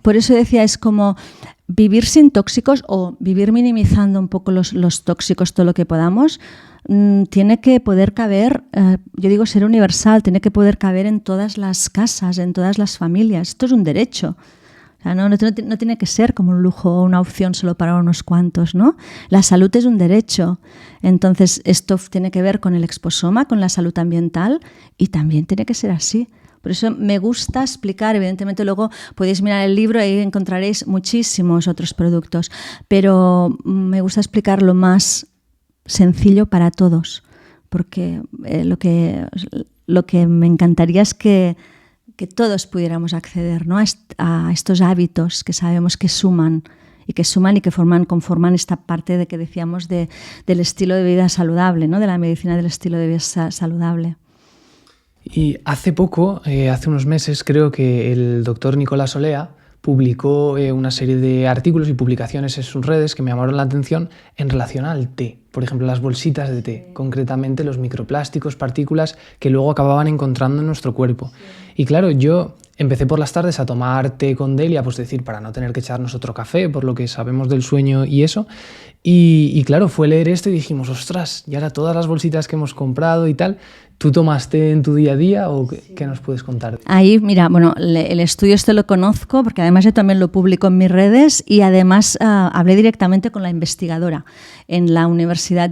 por eso decía, es como vivir sin tóxicos o vivir minimizando un poco los tóxicos, todo lo que podamos, tiene que poder caber, yo digo ser universal, tiene que poder caber en todas las casas, en todas las familias. Esto es un derecho. No tiene que ser como un lujo o una opción solo para unos cuantos, ¿no? La salud es un derecho. Entonces, esto tiene que ver con el exposoma, con la salud ambiental, y también tiene que ser así. Por eso me gusta explicar, evidentemente luego podéis mirar el libro y ahí encontraréis muchísimos otros productos, pero me gusta explicar lo más sencillo para todos, porque lo que me encantaría es que todos pudiéramos acceder, ¿no?, a estos hábitos que sabemos que suman y que conforman esta parte de que decíamos del estilo de vida saludable, ¿no?, de la medicina del estilo de vida saludable.
Y hace poco, hace unos meses, creo que el doctor Nicolás Olea publicó una serie de artículos y publicaciones en sus redes que me llamaron la atención en relación al té. Por ejemplo, las bolsitas de té, concretamente los microplásticos, partículas que luego acababan encontrando en nuestro cuerpo. Y claro, yo empecé por las tardes a tomar té con Delia, pues decir, para no tener que echarnos otro café, por lo que sabemos del sueño y eso. Y claro, fue leer esto y dijimos, ostras, y ahora todas las bolsitas que hemos comprado y tal, ¿tú tomas té en tu día a día o qué nos puedes contar?
Ahí, mira, bueno, el estudio este lo conozco porque además yo también lo publico en mis redes y además hablé directamente con la investigadora en la Universidad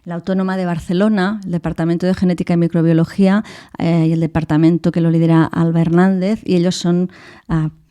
la Autónoma de Barcelona, el Departamento de Genética y Microbiología y el departamento que lo lidera Alba Hernández, y ellos son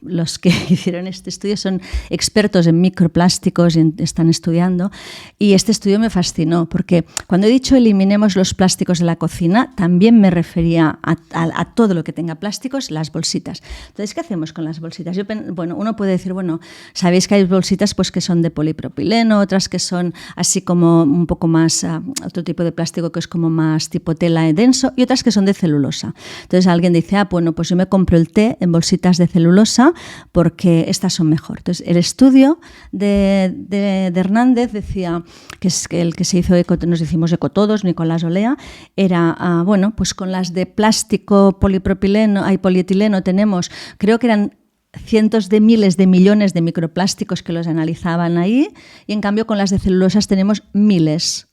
los que hicieron este estudio, son expertos en microplásticos y están estudiando, y este estudio me fascinó porque cuando he dicho eliminemos los plásticos de la cocina, también me refería a todo lo que tenga plásticos, las bolsitas. Entonces, ¿qué hacemos con las bolsitas? Bueno, uno puede decir, bueno, sabéis que hay bolsitas pues, que son de polipropileno, otras que son así como un poco más, otro tipo de plástico que es como más tipo tela denso, y otras que son de celulosa. Entonces alguien dice, bueno, pues yo me compro el té en bolsitas de celulosa porque estas son mejor. Entonces, el estudio de Hernández decía que es que el que se hizo eco, nos hicimos eco todos, Nicolás Olea, era, bueno, pues con las de plástico, polipropileno, polietileno tenemos, creo que eran cientos de miles de millones de microplásticos que los analizaban ahí, y en cambio con las de celulosas tenemos miles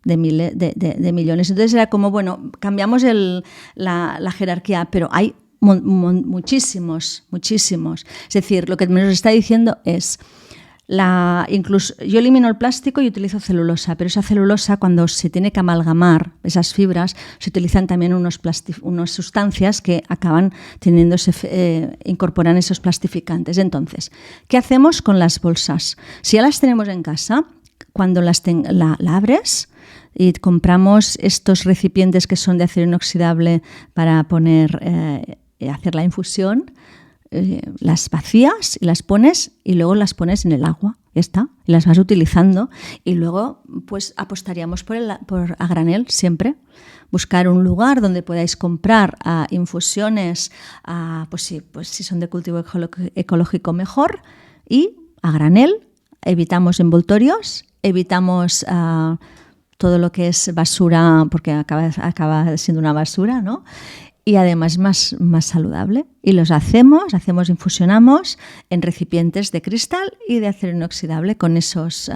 de millones. Entonces era como, bueno, cambiamos la jerarquía, pero hay muchísimos. Es decir, lo que nos está diciendo es, incluso yo elimino el plástico y utilizo celulosa, pero esa celulosa, cuando se tiene que amalgamar esas fibras, se utilizan también unas sustancias que acaban incorporan esos plastificantes. Entonces, ¿qué hacemos con las bolsas? Si ya las tenemos en casa, cuando la abres y compramos estos recipientes que son de acero inoxidable para hacer la infusión, las vacías y las pones y luego las pones en el agua, ya está, y las vas utilizando, y luego pues apostaríamos por a granel siempre, buscar un lugar donde podáis comprar infusiones, pues si son de cultivo ecológico mejor, y a granel. Evitamos envoltorios, evitamos todo lo que es basura, porque acaba siendo una basura, ¿no? Y además más saludable. Y los infusionamos en recipientes de cristal y de acero inoxidable con esos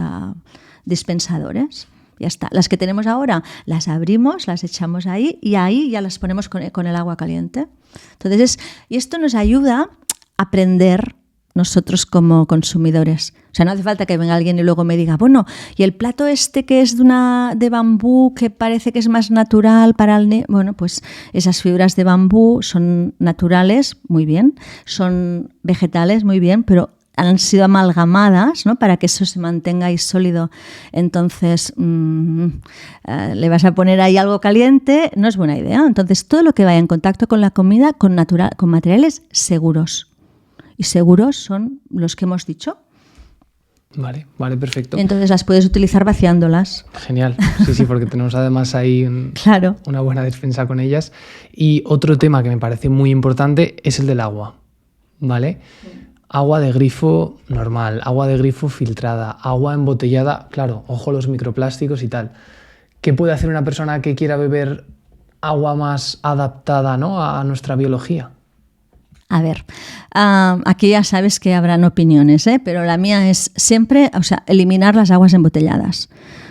dispensadores. Ya está. Las que tenemos ahora las abrimos, las echamos ahí y ahí ya las ponemos con el agua caliente. Entonces, y esto nos ayuda a aprender nosotros como consumidores. O sea, no hace falta que venga alguien y luego me diga, bueno, y el plato este que es de bambú, que parece que es más natural para el bueno, pues esas fibras de bambú son naturales, muy bien, son vegetales, muy bien, pero han sido amalgamadas, ¿no?, para que eso se mantenga ahí sólido. Entonces, le vas a poner ahí algo caliente, no es buena idea. Entonces, todo lo que vaya en contacto con la comida, con materiales seguros. Y seguros son los que hemos dicho.
Vale, perfecto.
Entonces las puedes utilizar vaciándolas.
Genial, sí, porque tenemos además ahí
claro,
una buena defensa con ellas. Y otro tema que me parece muy importante es el del agua, ¿vale? Agua de grifo normal, agua de grifo filtrada, agua embotellada, claro, ojo los microplásticos y tal. ¿Qué puede hacer una persona que quiera beber agua más adaptada, ¿no?, a nuestra biología?
A ver, aquí ya sabes que habrán opiniones, pero la mía es siempre, eliminar las aguas embotelladas.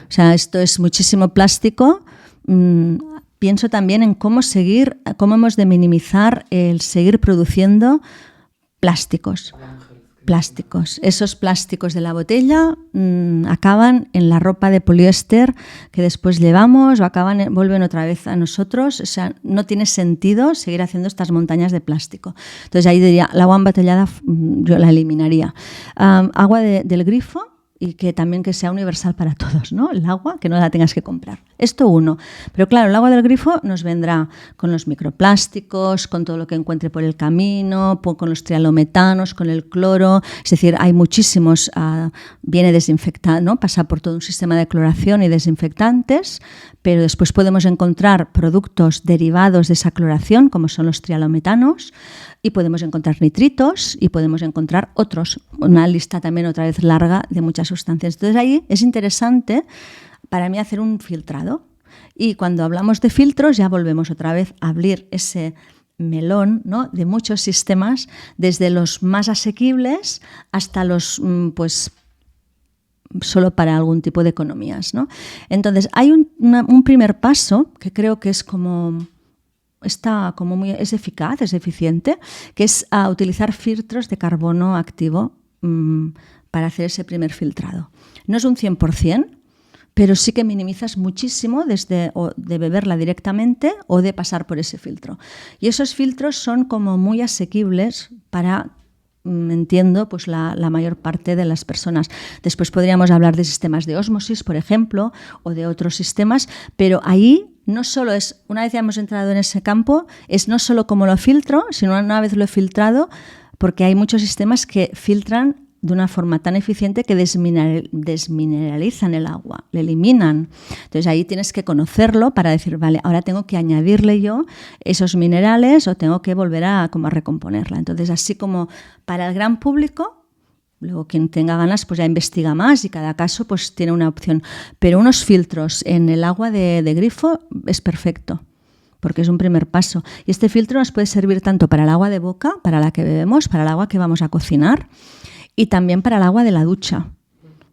O sea, esto es muchísimo plástico. Pienso también en cómo hemos de minimizar el seguir produciendo plásticos. Esos plásticos de la botella acaban en la ropa de poliéster que después llevamos o vuelven otra vez a nosotros. O sea, no tiene sentido seguir haciendo estas montañas de plástico. Entonces ahí diría, el agua embotellada yo la eliminaría. Agua del grifo y que también que sea universal para todos, ¿no? El agua, que no la tengas que comprar. Esto uno. Pero claro, el agua del grifo nos vendrá con los microplásticos, con todo lo que encuentre por el camino, con los trialometanos, con el cloro. Es decir, hay muchísimos, viene desinfectado, ¿no? Pasa por todo un sistema de cloración y desinfectantes, pero después podemos encontrar productos derivados de esa cloración, como son los trialometanos, y podemos encontrar nitritos y podemos encontrar otros. Una lista también otra vez larga de muchas sustancias. Entonces ahí es interesante para mí hacer un filtrado. Y cuando hablamos de filtros ya volvemos otra vez a abrir ese melón, ¿no? De muchos sistemas, desde los más asequibles hasta los pues solo para algún tipo de economías, ¿no? Entonces hay un primer paso que creo que es es eficaz, es eficiente, que es utilizar filtros de carbono activo para hacer ese primer filtrado. No es un 100%, pero sí que minimizas muchísimo desde de beberla directamente o de pasar por ese filtro. Y esos filtros son como muy asequibles para, entiendo, pues la mayor parte de las personas. Después podríamos hablar de sistemas de ósmosis, por ejemplo, o de otros sistemas, pero ahí no solo es, una vez ya hemos entrado en ese campo, es no solo cómo lo filtro, sino una vez lo he filtrado, porque hay muchos sistemas que filtran de una forma tan eficiente que desmineralizan el agua, le eliminan. Entonces ahí tienes que conocerlo para decir, vale, ahora tengo que añadirle yo esos minerales o tengo que volver a recomponerla. Entonces así como para el gran público, luego quien tenga ganas pues ya investiga más y cada caso pues tiene una opción. Pero unos filtros en el agua de grifo es perfecto, porque es un primer paso. Y este filtro nos puede servir tanto para el agua de boca, para la que bebemos, para el agua que vamos a cocinar y también para el agua de la ducha.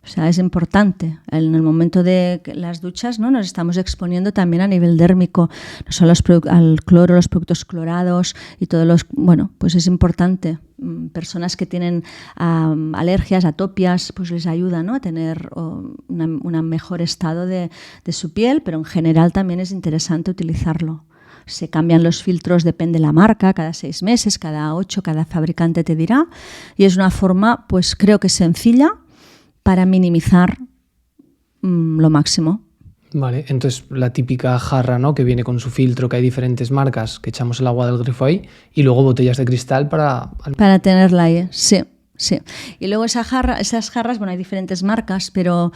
O sea, es importante. En el momento de las duchas, ¿no? Nos estamos exponiendo también a nivel dérmico, no solo al cloro, los productos clorados y todos los... Bueno, pues es importante. Personas que tienen alergias, atopias, pues les ayuda, ¿no? A tener un mejor estado de su piel, pero en general también es interesante utilizarlo. Se cambian los filtros, depende de la marca, cada 6 meses, cada 8, cada fabricante te dirá. Y es una forma, pues creo que sencilla, para minimizar lo máximo.
Vale, entonces la típica jarra, ¿no? Que viene con su filtro, que hay diferentes marcas, que echamos el agua del grifo ahí, y luego botellas de cristal para
tenerla ahí, sí. Sí. Y luego esas jarras, bueno, hay diferentes marcas, pero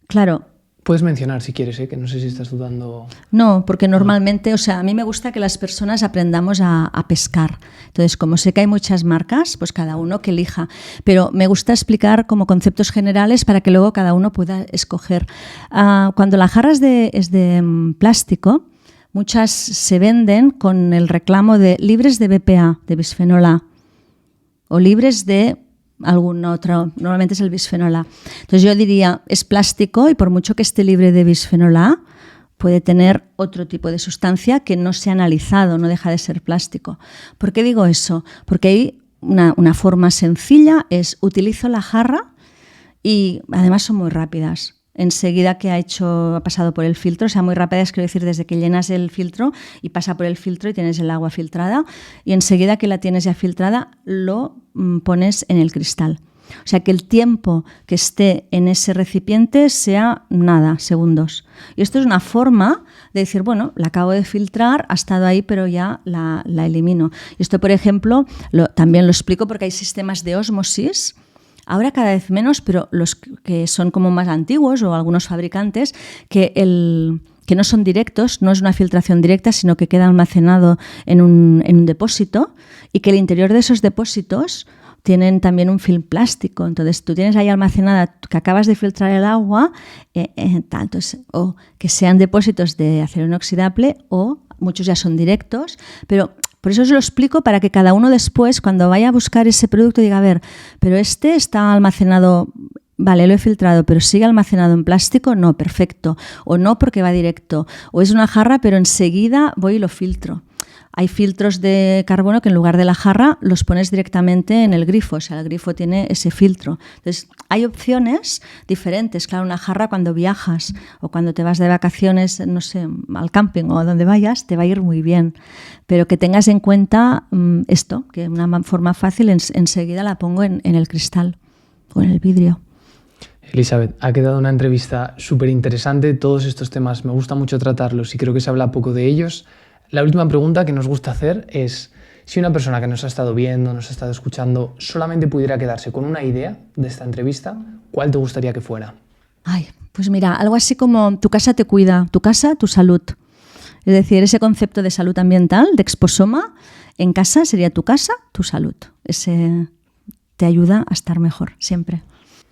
claro...
Puedes mencionar si quieres, que no sé si estás dudando.
No, porque normalmente, o sea, a mí me gusta que las personas aprendamos a pescar. Entonces, como sé que hay muchas marcas, pues cada uno que elija. Pero me gusta explicar como conceptos generales para que luego cada uno pueda escoger. Cuando la jarra es de plástico, muchas se venden con el reclamo de libres de BPA, de bisfenol A, o libres de algún otro, normalmente es el bisfenol A. Entonces yo diría, es plástico y por mucho que esté libre de bisfenol A, puede tener otro tipo de sustancia que no se ha analizado, no deja de ser plástico. ¿Por qué digo eso? Porque hay una forma sencilla, es utilizo la jarra y además son muy rápidas. Enseguida que ha pasado por el filtro, o sea, muy rápidas, quiero decir, desde que llenas el filtro y pasa por el filtro y tienes el agua filtrada, y enseguida que la tienes ya filtrada, lo pones en el cristal. O sea, que el tiempo que esté en ese recipiente sea nada, segundos. Y esto es una forma de decir, bueno, la acabo de filtrar, ha estado ahí, pero ya la elimino. Y esto, por ejemplo, también lo explico porque hay sistemas de ósmosis. Ahora cada vez menos, pero los que son como más antiguos o algunos fabricantes, que no son directos, no es una filtración directa, sino que queda almacenado en un depósito y que el interior de esos depósitos tienen también un film plástico. Entonces tú tienes ahí almacenada, que acabas de filtrar el agua, entonces, o que sean depósitos de acero inoxidable o muchos ya son directos, pero... Por eso os lo explico para que cada uno después, cuando vaya a buscar ese producto, diga, a ver, pero este está almacenado, vale, lo he filtrado, pero sigue almacenado en plástico, no, perfecto. O no porque va directo. O es una jarra, pero enseguida voy y lo filtro. Hay filtros de carbono que en lugar de la jarra los pones directamente en el grifo, o sea, el grifo tiene ese filtro. Entonces, hay opciones diferentes. Claro, una jarra cuando viajas o cuando te vas de vacaciones, no sé, al camping o a donde vayas, te va a ir muy bien. Pero que tengas en cuenta esto, que una forma fácil enseguida la pongo en el cristal. con el vidrio.
Elizabeth, ha quedado una entrevista súper interesante. Todos estos temas me gusta mucho tratarlos y creo que se habla poco de ellos. La última pregunta que nos gusta hacer es, si una persona que nos ha estado viendo, nos ha estado escuchando, solamente pudiera quedarse con una idea de esta entrevista, ¿cuál te gustaría que fuera?
Ay, pues mira, algo así como tu casa te cuida, tu casa, tu salud. Es decir, ese concepto de salud ambiental, de Exposoma, en casa sería tu casa, tu salud. Ese te ayuda a estar mejor, siempre.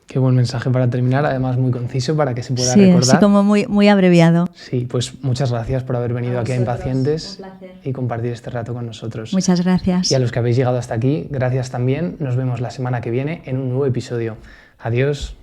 Qué buen mensaje para terminar, además muy conciso para que se pueda
Sí,
recordar.
así como muy abreviado.
Sí, pues muchas gracias por haber venido aquí a Impacientes y compartir este rato con nosotros.
Muchas gracias.
Y a los que habéis llegado hasta aquí, gracias también. Nos vemos la semana que viene en un nuevo episodio. Adiós.